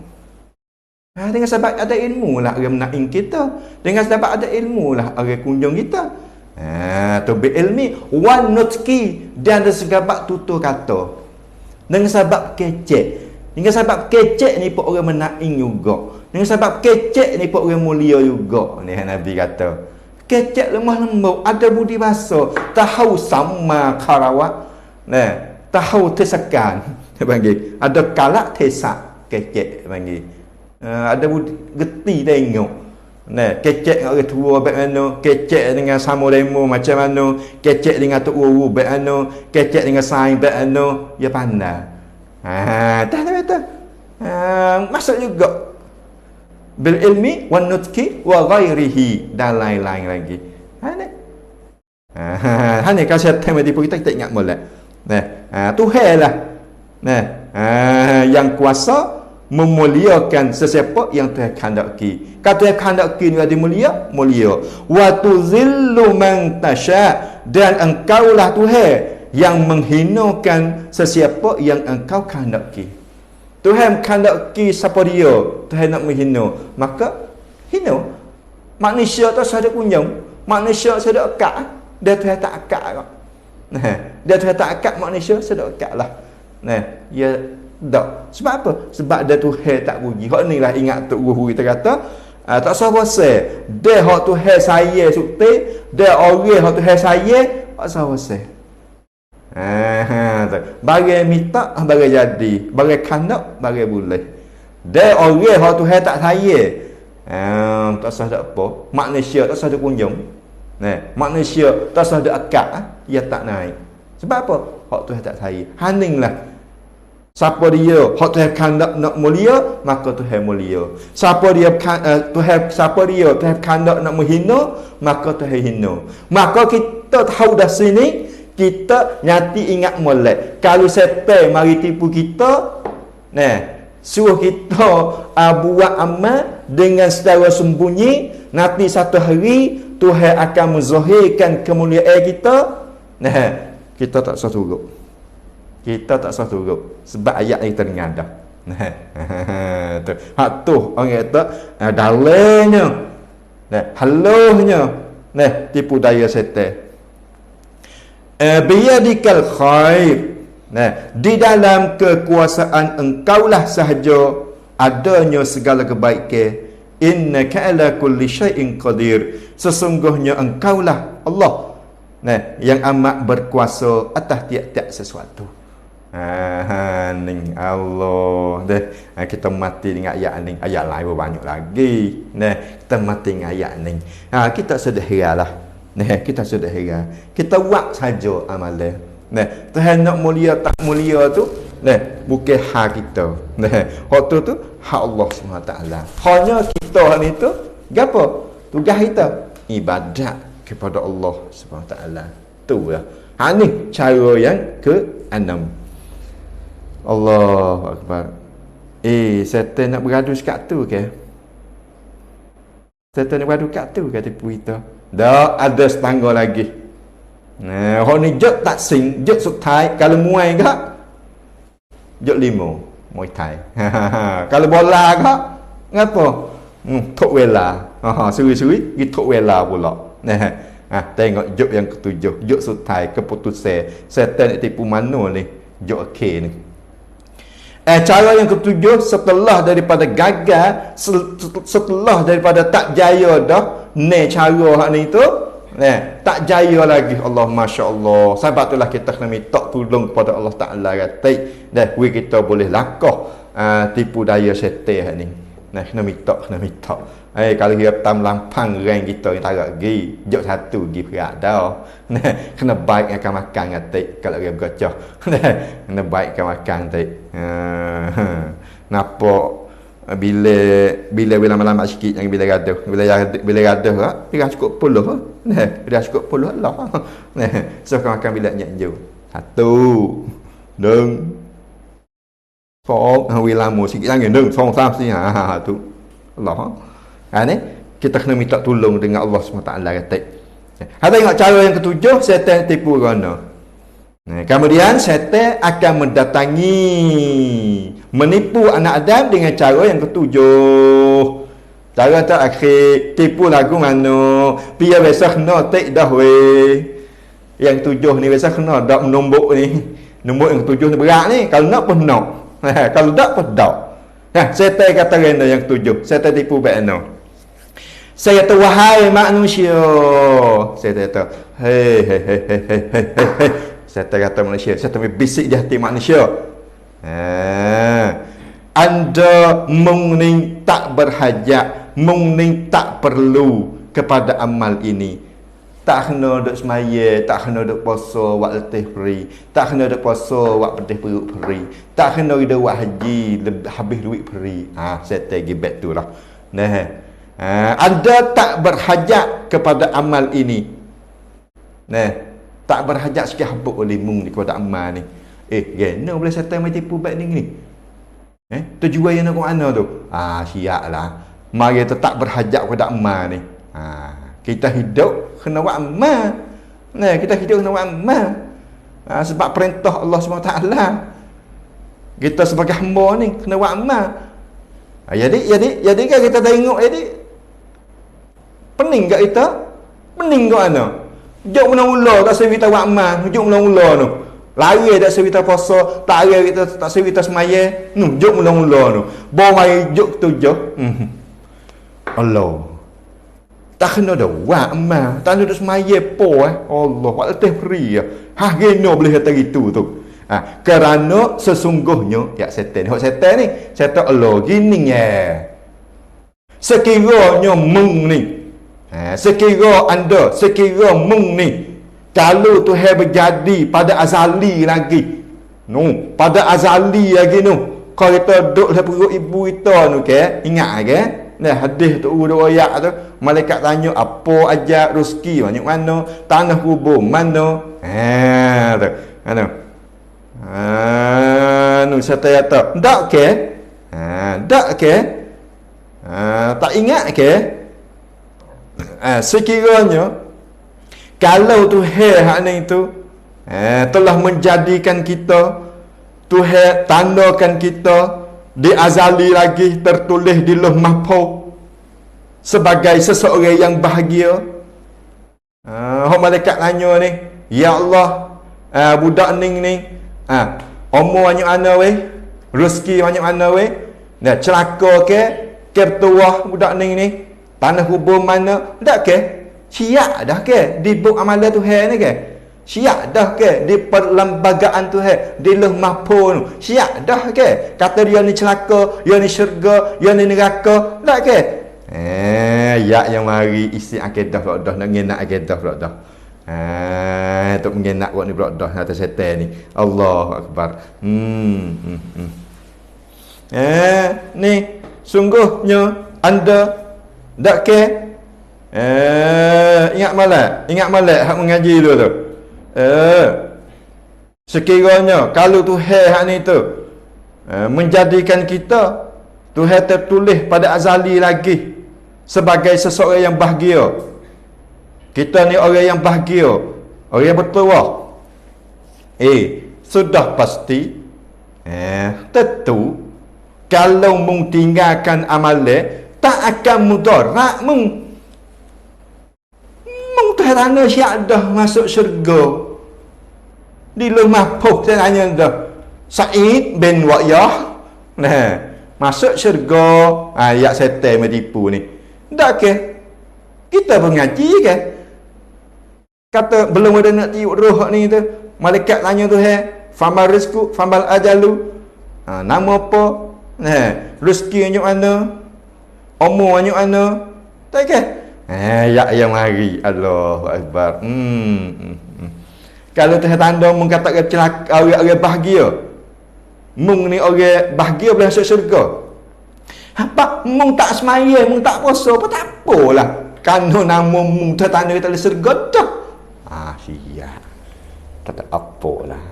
Dengan sebab ada ilmu lah orang menaing kita. Dengan sebab ada ilmu lah orang kunjung kita. Tu bi ilmi wan nutqi, dan ada sebab tutur kata. Dengan sebab kecek. Dengan sebab kecek ni pun orang menaing juga. Dengan sebab kecek ni pun orang mulia juga. Ni Nabi kata. Kecek lemah lembut, ada budi bahasa, tahu sama karawat. Tahu tesakan. Dia panggil. Ada kalak tesak kecek panggil. Ada budi geti tengok. Kecek dengan orang tua baik mana, kecek dengan sama demo macam mana, kecek dengan tok guru baik mana, kecek dengan sains baik mana, dia pandai. Tak. Maksud juga bil ilmi wan nutqi wa ghairihi, dan lain-lain lagi. Ni kalau saya tanya tipu kita ingat molek. Tuhan lah. Yang kuasa memuliakan sesiapa yang Tuhan kehendaki. Kalau Tuhan kehendaki ni ada mulia. Wa tuzillu man tasha, dan engkaulah Tuhan yang menghinakan sesiapa yang engkau kehendaki. Tuhan kehendaki siapa dia, Tuhan nak menghina, maka hina. Manusia tu ada kunjung, manusia ada akak, dia Tuhan tak akak. Dia Tuhan tak akak, manusia ada akak lah. Ya tak. Sebab apa? Sebab dia Tuhan tak puji. Hak ni lah ingat Tok Guru kita kata, tak usah rasa. Dia hak Tuhan saya sukti, dia orang hak Tuhan saya, tak usah rasa. Bagai minta, bagai jadi, bagai kanak, bagai boleh. Dia orang hak Tuhan tak saya, tak usah ada apa. Manusia tak usah ada kunjung. Manusia tak usah ada akak, dia tak naik. Sebab apa? Hak Tuhan tak saya. Haninglah. Siapa dia hak Tuhan kandak nak mulia, maka Tuhan mulia. Siapa dia Tuhan kandak nak menghina, maka Tuhan hina. Maka kita tahu dah sini, kita nyati ingat molek. Kalau setan mari tipu kita, suruh kita buat amal dengan secara sembunyi, nanti satu hari Tuhan akan menzahirkan kemuliaan kita. Kita tak usah turut. Kita tak usah turut. Sebab ayat ni kita dengar dah. Hak tu orang kata dalanya, halunya, tipu daya setan. biyadikal khair. Nah, di dalam kekuasaan engkaulah sahaja adanya segala kebaikan. Innaka ala kulli syai'in qadir. Sesungguhnya engkaulah Allah, nah, yang amat berkuasa atas tiap-tiap sesuatu. Ning Allah deh. Kita mati dengan ayat ni. Ayat lain banyak lagi. Nah, kita mati dengan ayat ni. Kita sederhanalah. Nah, kita sederhana. Kita buat saja amalan. Nah, Tuhan nak mulia tak mulia tu, nah, bukan hak kita. Nah, hak tu hak Allah SWT. Hanya kita ni tu, gapo? Tugas kita ibadat kepada Allah SWT. Tu lah. Ni cara yang ke-6. Allahu Akbar. Setan nak beradu sekat tu ke? Setan nak beradu kat tu ke tipu kita? Dah ada setangga lagi. Nah, hok ni jok tak sing, jok sut thai, kalau muai ke? Jok limo, muai thai. Kalau bola ke? Ngapa? Tok wela. Suri-suri gi tok wela pula. Nah, tengok jok yang ketujuh, jok sut thai keputusan. Setan nak tipu mana ni? Jok okey ni. Cara yang ketujuh, setelah daripada gagal, setelah daripada tak jaya dah, ni cara hak ni tu, tak jaya lagi. Allah, Masya Allah. Sebab itulah kita kena minta tolong kepada Allah Ta'ala kata, dah kita boleh lakoh tipu daya syaitan ni. Kena minta. Kalau dia tam lampang rang kita yang tarak gi, jok satu gi perak dah. Kena baik akan makan kata kalau dia bergacah. Kena baik akan makan kata. Nampak bila lama-lama sikit yang bila gaduh dia cukup puluh. Dia cukup puluh Allah. So kau makan bila nyak-nyak. Satu. Deng. Phong, bila lama sikit lagi deng, phong sam si tu. Allah. Ni kita kena minta tolong dengan Allah SWT kata. Tengok cara yang ketujuh, setan tipu rono. Kemudian setan akan mendatangi, menipu anak Adam dengan cara yang ketujuh. Cara terakhir, tipu lagu mana? Pia biasa kena tak dah weh. Yang tujuh ni biasa kena dak nombok ni. Nombok yang ketujuh ni berat ni. Kalau nak pun nak. Kalau tak pun tak. Setan kata renda yang ketujuh. Setan tipu baik no. Saya kata, wahai manusia. Saya kata, hei. Saya kata manusia. Saya kata bisik di hati manusia. Anda mungning tak berhajat, mungning tak perlu kepada amal ini. Tak kena duk semaya, tak kena duk puasa wak letih peri, tak kena duk puasa wak pedih perut peri, tak kena ida wak haji habis duit peri. Saya tagi bet tu lah. Anda tak berhajat kepada amal ini. Tak berhajat sikit habuk oleh mung kepada amal ni. Gena boleh setan mai tipu bet ni. Tujuan yang nak mana tu? Siap lah. Mari kita tak berhajat kepada amal ni. Kita hidup kena buat amal. Kita hidup kena buat amal. Sebab perintah Allah SWT. Kita sebagai hamba ni kena buat amal. Jadi kan kita tengok jadi pening kat kita? Pening kat mana? Jok mula-mula tak sewi kita buat amal. Jok mula-mula tu. Lari tak sewi kita puasa, tak lari kita tak sewi kita semaya. Jok mula-mula tu. Bawa mari jok tujuh. Allah. Tak kena dah buat amal. Tak kena dah semaya po Allah. Buat letih peri gena boleh kata gitu tu. Kerana sesungguhnya setan. Setan ni, setan Allah gini sekiranya mung ni, sekira anda, sekira mung ni, kalau Tuhan berjadi pada azali lagi, pada azali lagi kalau kita duduk dalam perut ibu kita ingat ke? Hadis tu ayat tu, malaikat tanya apa ajar rezeki banyak mana, tanah kubur mana, saya kata tak ke? Tak ke? Tak ingat ke? Sekiranya kalau Tuhan itu telah menjadikan kita, Tuhan tandakan kita di azali lagi tertulis di Lauh Mahfuz sebagai seseorang yang bahagia. Malaikat tanya ni, ya Allah, budak ni umur banyak mana weh, rezeki banyak mana weh, dah celaka ke bertuah budak ni tanah kubur mana dak ke siap dah ke di buk amalan Tuhan ni ke siap dah ke di perlembagaan Tuhan di leh mahfuz siap dah ke kata dia ni celaka, dia ni syurga, dia ni neraka dak ke ya yang mari isi akidah dah nak ngenak akidah dah untuk mengenak buat ni dah atas setan ni. Allahu akbar. Ni sungguhnya anda dak ke ingat malak hak mengaji dulu tu. Sekiranya kalau Tuhan hak ni tu menjadikan kita Tuhan tertulis pada azali lagi sebagai seseorang yang bahagia. Kita ni orang yang bahagia, orang yang bertuah. Sudah pasti tentu kalau mung tinggalkan amalan tak akan mudarat mung terana siap dah masuk syurga. Di rumah mahfuz saya tanya dah Said bin Wa'yah masuk syurga. Ayat setan menipu ni dak ke kita mengaji ke kata belum ada nak tiup roh ni tu malaikat tanya tu famal rizku famal ajalu nama apa rezeki macam mana umur macam mana tak ke ya yang mari Allahu akbar. Kalau Tuhan tanda mung katakan celaka orang bahagia mung ni orang bahagia boleh masuk syurga. Apa mung tak semaya mung tak puasa apa tak apalah kerana nama mung tanda kita boleh syurga dah. Siap. Tak ada apalah.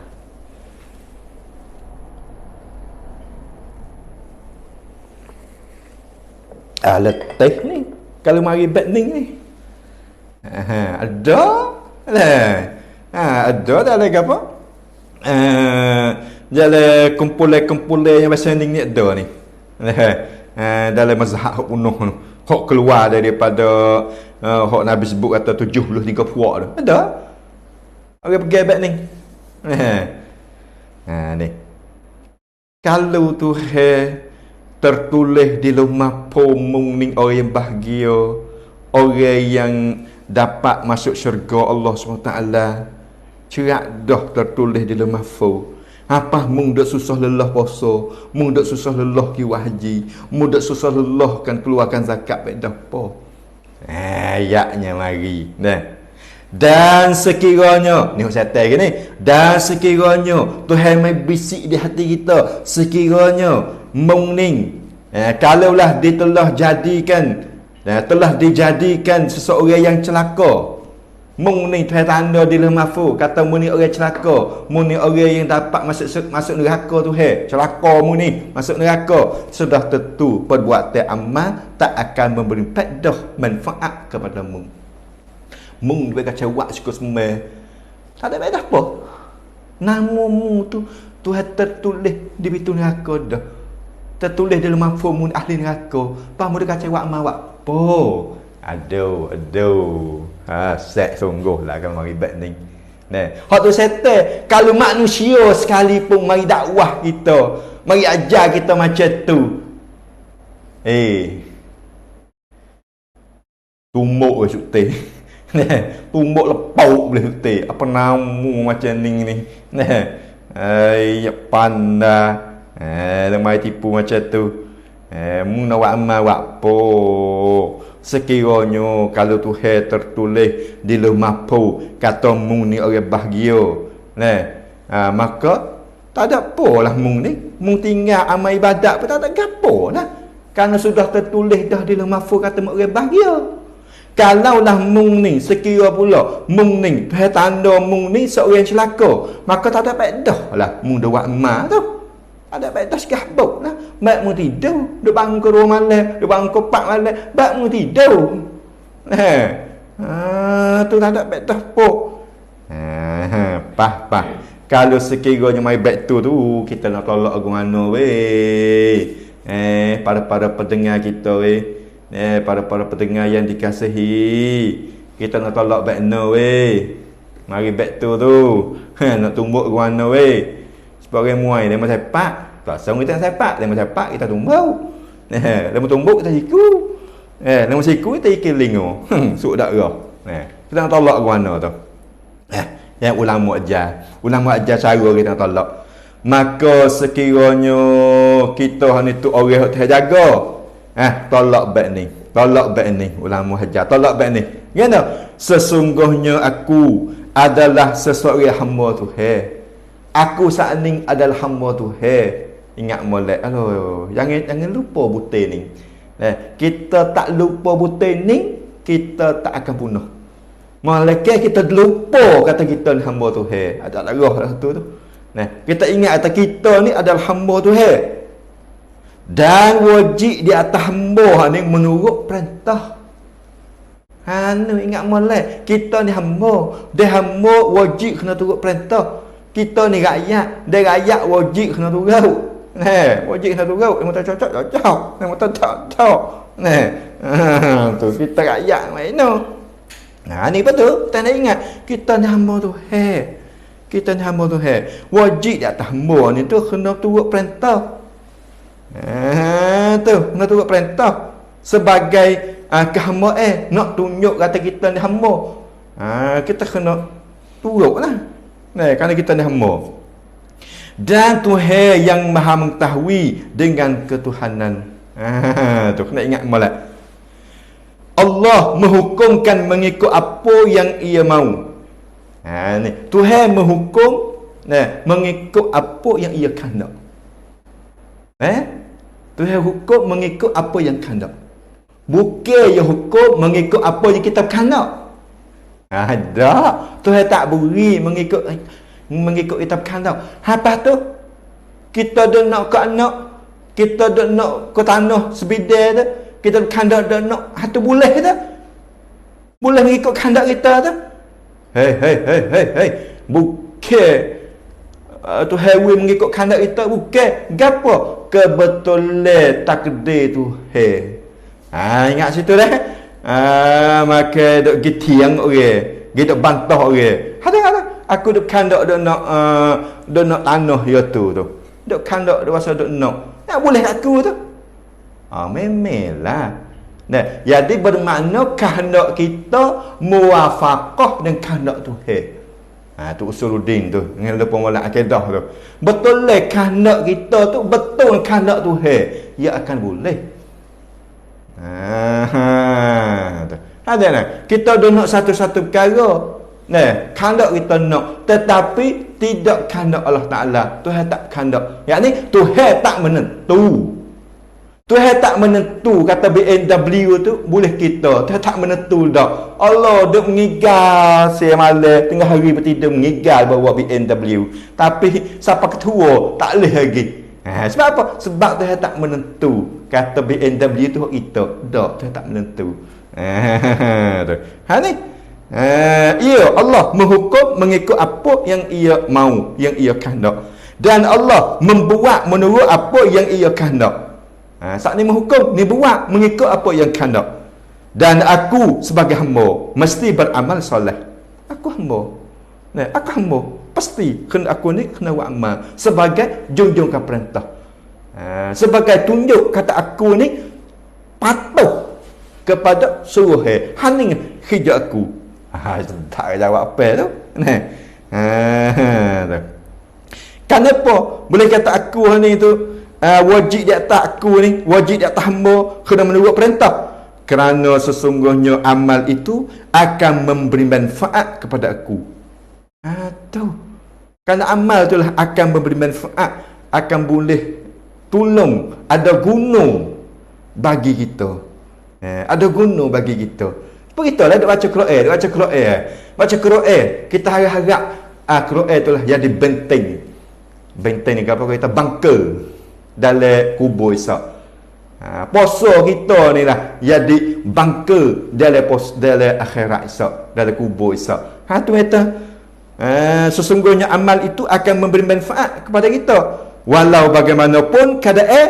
Letih ni. Kalau mari batning ni. Ada lah. Ada dah lagi apa? Jalan kumpulan yang bahasa ni ada ni. Dalam mazhab hak penuh tu. Hak keluar daripada hak Nabi sebut kata 73 puak tu. Ada. Orang pergi abad ni. Ni. Kalau Tuhan tertulis di rumah pomung ni orang yang bahagia, orang yang dapat masuk syurga Allah SWT, cerak dah tertulis di rumah mahfuz. Apa mung dak susah lelah puasa, mung dak susah lelah ki haji, mung dak susah lelah kan keluarkan zakat baik dah apa. Ayatnya mari. Dan sekiranya ni setan ke ni, dan sekiranya Tuhan mai bisik di hati kita, sekiranya mung ni kalaulah dia telah dijadikan seseorang yang celaka, mung ni Tuhan tanda di dalam mahfuz kata mung ni orang celaka, mung ni orang yang dapat masuk neraka Tuhan, celaka mung ni masuk neraka, sudah tentu perbuatan amal tak akan memberi faedah manfaat kepada mung. Mung dia kata wak suka semai tak ada faedah apa. Nama mung tu Tuhan tertulis di pintu neraka dah, tertulis dalam mahfuz mung ahli neraka. Pamu dia kata wak mawak apa. Aduh. Set sungguh lah kan mari bat ni. Hak tu setan. Kalau manusia sekalipun mari dakwah kita, mari ajar kita macam tu. Tumbuk ke sukti. Tumbuk lepau boleh sukti. Apa namu macam ni. Ya pandai. Mari tipu macam tu. Mu nak buat amal buat apa. Sekiranya kalau Tuhan tertulis di lauh mahfuz kata mung ni orang bahagia, maka tak ada apalah mung ni. Mung tinggal amal ibadat pun tak ada gapo lah. Kerana sudah tertulis dah di lauh mahfuz kata mung orang bahagia. Kalaulah mung ni sekira pula mung ni Tuhan tanda mung ni seorang celaka, maka tak ada faedah lah mung dah buat amal tu. Ada baik tas kahbuk lah. Baik mu tidur. Dia bangun ke rumah malam. Dia bangun ke 4 malam. Baik mu tidur. Tu tak ada baik tas pok. Pah. Kalau sekiranya mai baik tu kita nak tolak ke mana weh. Para pendengar kita weh. Para pendengar yang dikasihi. Kita nak tolak baik no weh. Mari back tu. Nak tumbuk ke mana weh? Sebab orang muai dia macam sepak. Tak sama kita sepak, dia macam sepak kita tumbuk. Dia tumbuk kita siku. Dia siku kita ikiling. Suk darah. Kita nak tolak ke mana tu? Yang ulama ajar cara kita nak tolak. Maka sekiranya kita ni tu orang yang jaga, tolak baik ni ulama ajar tolak baik ni. Gimana? Sesungguhnya aku adalah seseorang hamba Tuhan. Aku saat ni adalah hamba Tuhan. Ingat molek. Jangan lupa butir ni. Kita tak lupa butir ni, kita tak akan punah. Malaikat kita lupa kata kita ni hamba Tuhan. Ada darah lah tu. Kita ingat kata kita ni adalah hamba Tuhan. Dan wajib di atas hamba ni menurut perintah. Ingat molek. Kita ni hamba. Dia hamba wajib kena turut perintah. Kita ni rakyat. Dia rakyat wajib kena turut. Wajib kena turut. Dia tak cocok. Dia tak cocok. Tu kita rakyat mana? Ni betul. Kita nak ingat. Kita ni hamba Tuhan. Kita ni hamba Tuhan. Wajib di atas hamba ni tu kena turut perintah. Tu kena turut perintah. Sebagai kehambaan nak tunjuk kata kita ni hamba. Kita kena turut lah. Kerana kita ni hamba. Dan Tuhan yang maha mengetahui dengan ketuhanan. Tu kena ingat molek. Allah menghukumkan mengikut apa yang ia mahu. Tuhan menghukum mengikut apa yang ia kehendak. Tuhan hukum mengikut apa yang kehendak. Bukan ia hukum mengikut apa yang kita kehendak. Tak. Tuhan tak beri mengikut kita kehendak. Lepas tu kita dah nak ke anak, kita dah nak ke tanah sebidang tu, kita kehendak dah nak, tu boleh tak? Boleh mengikut kehendak kita tu. Hei. Bukan Tuhan mengikut kehendak kita, bukan. Gapo? Kebetulan takdir Tuhan. Ingat situ dah. Maka dok gitiang orang, dok bantah orang. Ada. Aku dok kehendak dok nak tanah ya tu. Dok kehendak dok rasa dok nak. Tak boleh aku tu. Memelah. Jadi bermakna kehendak kita muwafaqah dengan kehendak Tuhan. Tu usuluddin tu. Dengan lupa molek akidah tu. Betul lah kehendak kita tu betul kehendak Tuhan. Ia akan boleh. Ada nah. Kita dah nak satu-satu perkara. Kehendak kita nak, tetapi tidak kehendak Allah Taala. Tuhan tak kehendak. Yakni Tuhan tak menentu. Tuhan tak menentu kata BMW tu boleh kita. Tuhan tak menentu dah. Allah duk mengigal semalam tengah hari bertidur mengigal bawa BMW. Tapi siapa ketua tak boleh lagi. Sebab apa? Sebab Tuhan tak menentu kata BMW tu kita. Tak, Tuhan tak menentu. Ni. Allah menghukum mengikut apa yang ia mau, yang ia kehendak. Dan Allah membuat menurut apa yang ia kehendak. Saat ni menghukum, ni buat mengikut apa yang kehendak. Dan aku sebagai hamba mesti beramal soleh. Aku hamba. Aku hamba. Pasti kena aku ni kena buat amal sebagai junjungkan perintah. Sebagai tunjuk kata aku ni patuh kepada suruh haning hijau aku. Tak jawab apa tu. Kenapa boleh kata aku ni tu wajib di atas aku ni, wajib di atas hamba kena menurut perintah? Kerana sesungguhnya amal itu akan memberi manfaat kepada aku. Tu. Kerana amal itulah akan memberi manfaat, akan boleh tolong, ada guna bagi kita. Ada guna bagi kita. Begitulah dia baca Quran, baca Quran. Kita harap Quran itulah jadi benteng. Benteng ni apa kita bangker dalam kubur Isa. Puasa kita ni lah jadi bangker dalam akhirat Isa, dalam kubur Isa. Tu kata sesungguhnya amal itu akan memberi manfaat kepada kita walau bagaimanapun keadaan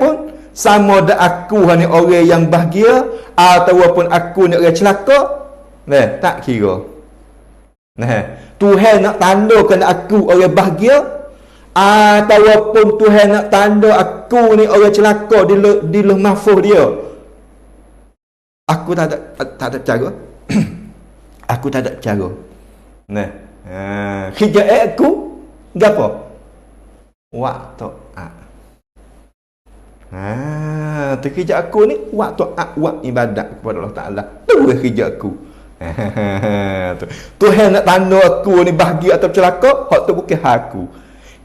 pun, sama ada aku ni orang yang bahagia ataupun aku ni orang celaka. Tak kira. Tuhan nak tandakan aku orang bahagia, ataupun Tuhan nak tanda aku ni orang celaka di lauh mahfuz dia. Aku tak ada cara. Aku tak ada cara. Hijab aku gapo? Waktu terkejap aku ni waktu buat ibadat kepada Allah Ta'ala. Tu kerja aku. Tuhan nak tanda aku ni bahagia atau celaka, hak tu bukan aku.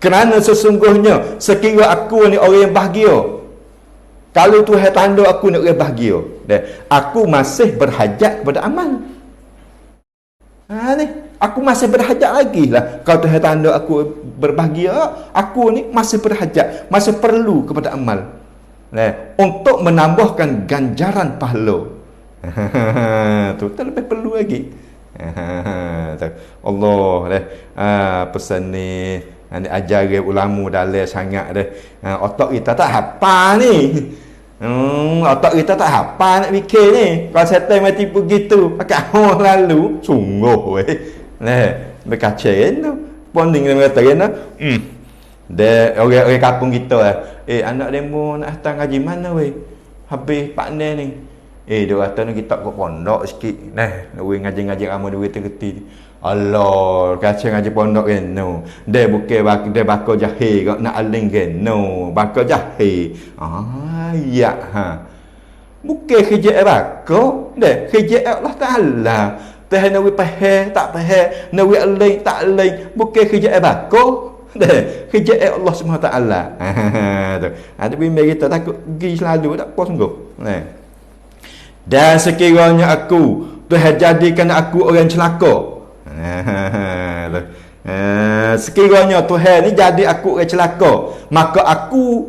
Kerana sesungguhnya sekira aku ni orang yang bahagia, kalau Tuhan tanda aku ni orang bahagia, aku masih berhajat kepada amal. Ni aku masih berhajat lagi lah. Kalau Tuhan tanda aku berbahagia, aku ni masih berhajat, masih perlu kepada amal untuk menambahkan ganjaran pahala. Tu lebih perlu lagi. Allah pesan ni ajaran ulama dalam sangat dah. Otak kita tak hafal ni. Otak kita tak hafal nak fikir ni. Kalau setan mati begitu, pakai orang lalu sungguh berkacau tu. Ponding dia kata kan. Dia orang kampung kita anak demo nak datang ngaji mana weh? Habis partner ni. Dia kata ni kita kat pondok sikit. Ngaji-ngaji ramai duit tergeti. Allah, kacau ngaji pondok kan. No. Dia bukan dia bakal jahil kau nak aling kan. No, bakal jahil. Ya bukan kerja bakal. Dia kerja Allah Ta'ala. Tuhan nawi pahal tak pahal, nawi aling tak aling, bukan kerja bakal. Kerja Allah SWT. Ada bimbing kita takut pergi selalu, tak apa sungguh. Dan sekiranya aku Tuhan jadikan aku orang celaka, sekiranya Tuhan ni jadi aku orang celaka, maka aku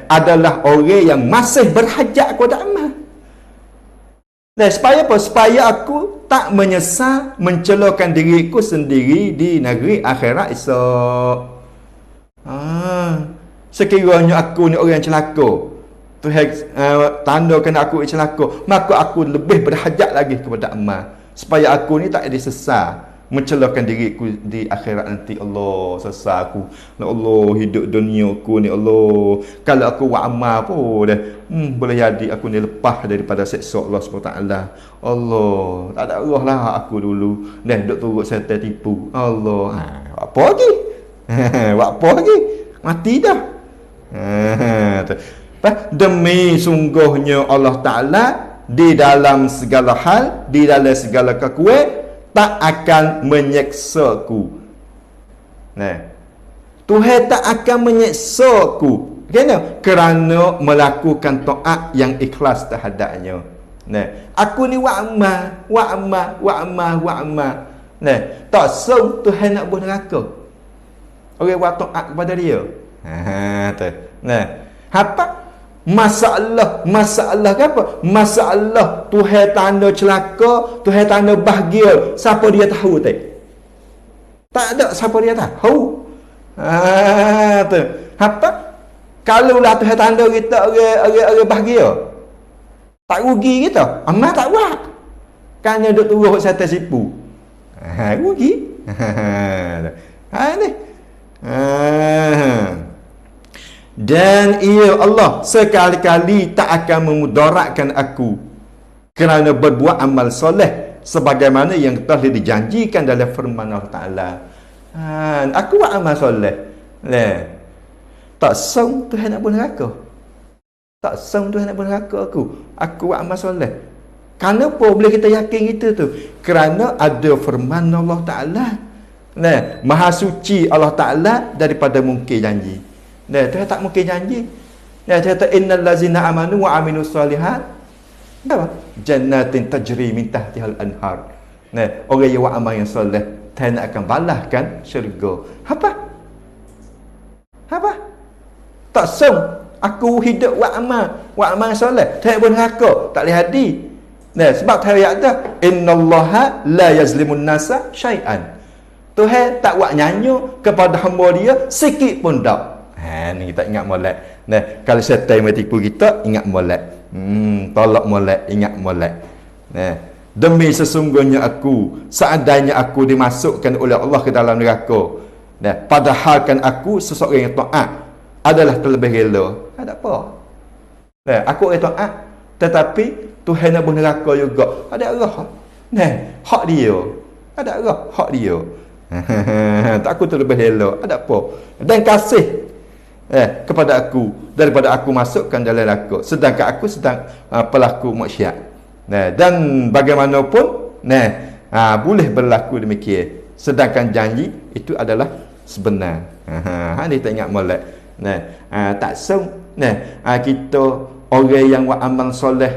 adalah orang yang masih berhajat kepada amal. Supaya apa? Supaya aku tak menyesal mencelakan diriku sendiri di negeri akhirat esok. Sekiranya aku ni orang celaka, Tuhan tandakan aku celaka, maka aku lebih berhajat lagi kepada amal, supaya aku ni tak disesal mencelakan diriku di akhirat nanti. Allah, sesal aku. Allah, hidup dunia aku ni Allah, kalau aku buat amal pun boleh jadi aku ni lepas daripada seksa Allah SWT. Allah, tak ada Allah lah aku dulu duk turut setan tipu. Allah, apa lagi? Apa lagi? Mati dah. Demi sungguhnya Allah Ta'ala di dalam segala hal, di dalam segala kekuatan, tak akan menyeksaku. Tuhan tak akan menyeksaku. Kenapa? Kerana melakukan taat yang ikhlas terhadapnya. Aku ni wa'amal. Tak sung Tuhan nak buat neraka. Orang buat taat kepada dia. Apa? Masalah ke apa? Masalah Tuhan tanda celaka, Tuhan tanda bahagia, siapa dia tahu tak? Tak ada siapa dia tahu. Apa? Kalaulah Tuhan tanda kita orang bahagia, tak rugi kita. Amal tak buat. Kan duk turun setan sipu. Rugi. Ni. Dan ia Allah sekali-kali tak akan memudaratkan aku kerana berbuat amal soleh sebagaimana yang telah dijanjikan dalam firman Allah Ta'ala. Aku buat amal soleh, tak song Tuhan nak buat neraka. Tak song Tuhan nak buat neraka aku buat amal soleh. Kenapa boleh kita yakin itu tu? Kerana ada firman Allah Ta'ala. Maha suci Allah Ta'ala daripada mungkir janji. Tuhan tak mungkin janji. Dia kata innal ladzina amanu wa aminus solihat jannatin tajri min tahtihal anhar. Orang yang buat amal yang soleh, Tuhan akan balaskan syurga. Apa? Tak song aku hidup buat amal soleh, Tuhan pun neraka, tak boleh hadi. Sebab Tuhan kata innallaha la yazlimun nasa syai'an. Tuhan tak buat nyanyi kepada hamba dia sikit pun tak. Ni kita ingat molek. Kalau syaitan mati tipu kita, ingat molek. Tolak molek, ingat molek. Demi sesungguhnya aku, seandainya aku dimasukkan oleh Allah ke dalam neraka, padahal kan aku seseorang yang taat adalah terlebih rela. Tak apa. Aku orang taat, tetapi Tuhan nak bunuh neraka juga. Ada arah. Hak dia. Ada arah, hak dia. Tak aku terlebih rela. Ada apa? Dan kasih kepada aku daripada aku masukkan dalam neraka, sedangkan aku sedang pelaku maksiat. Dan bagaimanapun boleh berlaku demikian, sedangkan janji itu adalah sebenar. Ni tak ingat molek. Tak sung kita orang yang buat amal soleh,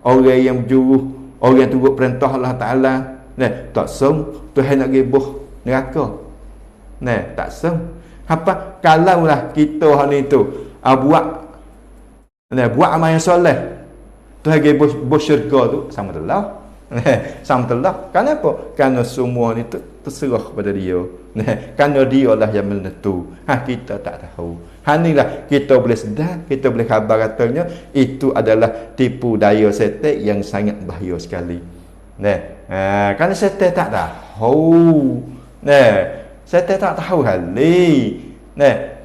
orang yang berjuruh, orang yang turut perintah Allah Taala, tak sung Tuhan nak gebuh neraka. Tak sung. Apa kalaulah kita hari itu buat amal yang soleh, Tuhan gebuh syurga tu sama telah. Sama telah. Kenapa? Kerana semua ni terserah pada dia. Kerana dia lah yang menentu. Kita tak tahu. Inilah kita boleh sedar, kita boleh khabar katanya itu adalah tipu daya setan yang sangat bahaya sekali. Kerana setan tak tahu. Setan tak tahu kali.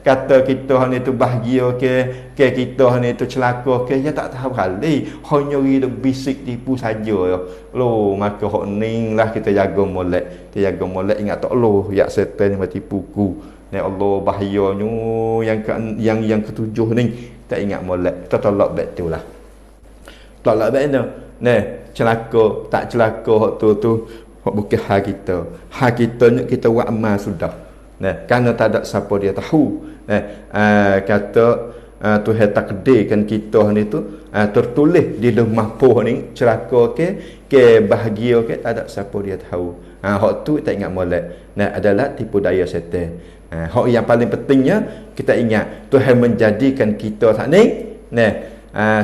Kata kita hanya itu bahagia ke kita hanya itu celaka ke, dia tak tahu kali. Hanya hidup bisik tipu saja. Loh, maka hok ning lah kita jaga molek. Kita jaga molek, ingat tak loh ya setan yang tipuku. Allah bahayanya yang ketujuh ni. Tak ingat molek. Kita tolak baik tu lah. Tolak baik tu. Celaka, tak celaka hok tu hok bukan hak kita. Hak kita ni kita buat amal sudah. Kerana tak ada siapa dia tahu. Kata Tuhan takdirkan kita ni tu tertulis di dalam mahpuh ni, celaka ke bahagia ke, tak ada siapa dia tahu. Hak tu tak ingat molek. Adalah tipu daya setan. Hak yang paling pentingnya kita ingat Tuhan menjadikan kita saat ni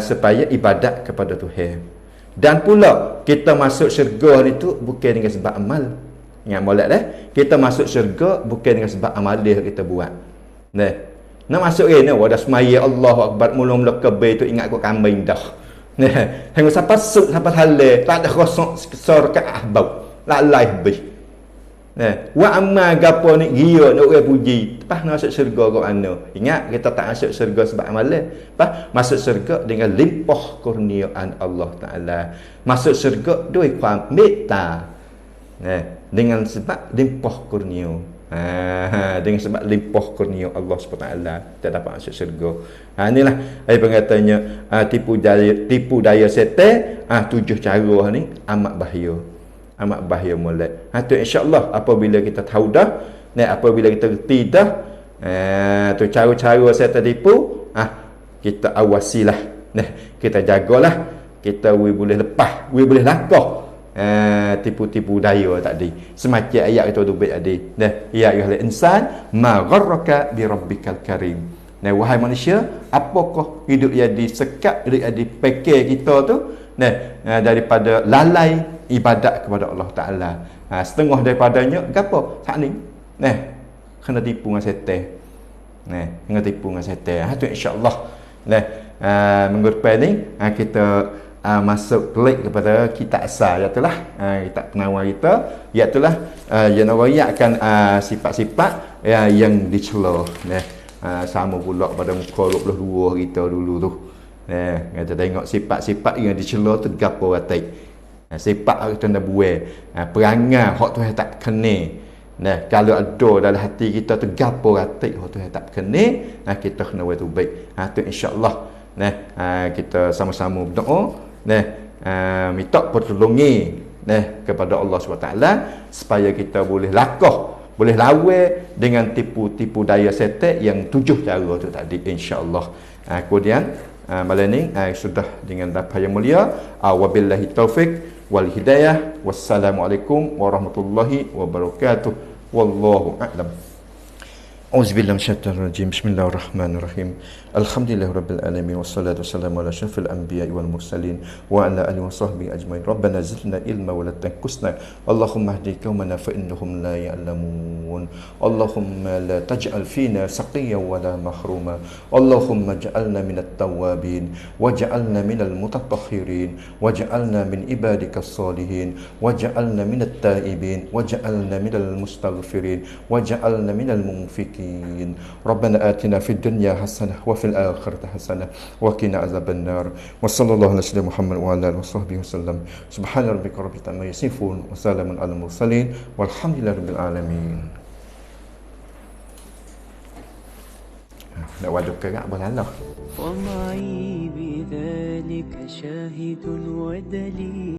supaya ibadat kepada Tuhan. Dan pula kita masuk syurga ni tu bukan dengan sebab amal. Ingat molek kita masuk syurga bukan dengan sebab amal dia kita buat. Nak masuk ni dah semaya Allahu Akbar mula-mula kebay tu ingat kau kambing dah. Tengok siapa suk siapa halal tak ada kosong kesor ke ahbab. Lalai habis. Wa amal gapo ni ria nak orang puji. Lepas nak masuk syurga kau mana? Ingat kita tak masuk syurga sebab amal. Lepas masuk syurga dengan limpah kurniaan Allah Taala. Masuk syurga dengan kuat meta. Dengan sebab limpah kurnia. Dengan sebab limpah kurnia Allah SWT kita dapat masuk syurga. Inilah pengatanya tipu daya setan. 7 cara ni amat bahaya. Amat bahaya molek. Tu insya-Allah apabila kita tahu dah, apabila kita reti dah, tu cara-cara setan tipu, kita awasilah. Kita jagalah, kita boleh lepas, boleh langkah tipu-tipu daya tadi. Semacam ayat kita tu baik tadi. Ya ayyuhal insan ma gharraka bi rabbikal karim. Wahai manusia, apakah hidup yang disekat, hidup yang dipekir kita tu daripada lalai ibadat kepada Allah Taala. Setengah daripadanya gapo? Hak ni. Kena tipu dengan setan. Kena tipu dengan setan. Tu insya-Allah. Minggu depan ni kita masuk klik kepada kitab asal, iaitu kitab penawar kita, iaitu yang merayakan sifat-sifat yang dicela. Sama pula pada muka 22 kita dulu tu. Kita tengok sifat-sifat yang dicela tu gapo ratai. Sifat kita nak buat perangai hak Tuhan tak kena. Kalau ada dalam hati kita tu gapo ratai hak Tuhan tak kena, kita kena buat tu baik. Tu insya-Allah kita sama-sama berdoa, minta pertolongan kepada Allah SWT supaya kita boleh lakah, boleh lawan dengan tipu-tipu daya setan yang 7 cara tu tadi insya-Allah. Kemudian malam ni sudah dengan dapat yang mulia. Wabillahi taufik wal hidayah. Wassalamualaikum warahmatullahi wabarakatuh. Wallahu a'lam. Auzubillahi minasyaitonirrajim. Bismillahirrahmanirrahim. Alhamdulillahirabbil alamin wassalatu wassalamu ala asyrafil anbiya'i wal mursalin wa ala alihi washabbihi ajmain. Rabbana zidna ilma wa la tanqusna. Allahumma hdi qaumana fa innahum la ya'lamun. Allahumma la taj'al fina saqiyyan wa la mahruma. Allahumma ij'alna minat tawwabin waj'alna minal mutatahhirin waj'alna min ibadikas salihin waj'alna minat taibin waj'alna minal mustaghfirin waj'alna minal munfiqin. ربنا آتنا في الدنيا حسنة وفي الآخرة حسنة وقنا عذاب النار وصلى الله على سيدنا محمد وعلى آله وصحبه وسلم سبحان ربك رب العزة عما يصفون وسلام على المرسلين والحمد لله رب العالمين. Nak waduk kerak boleh Allah. ومعي بذلك شاهد ودليل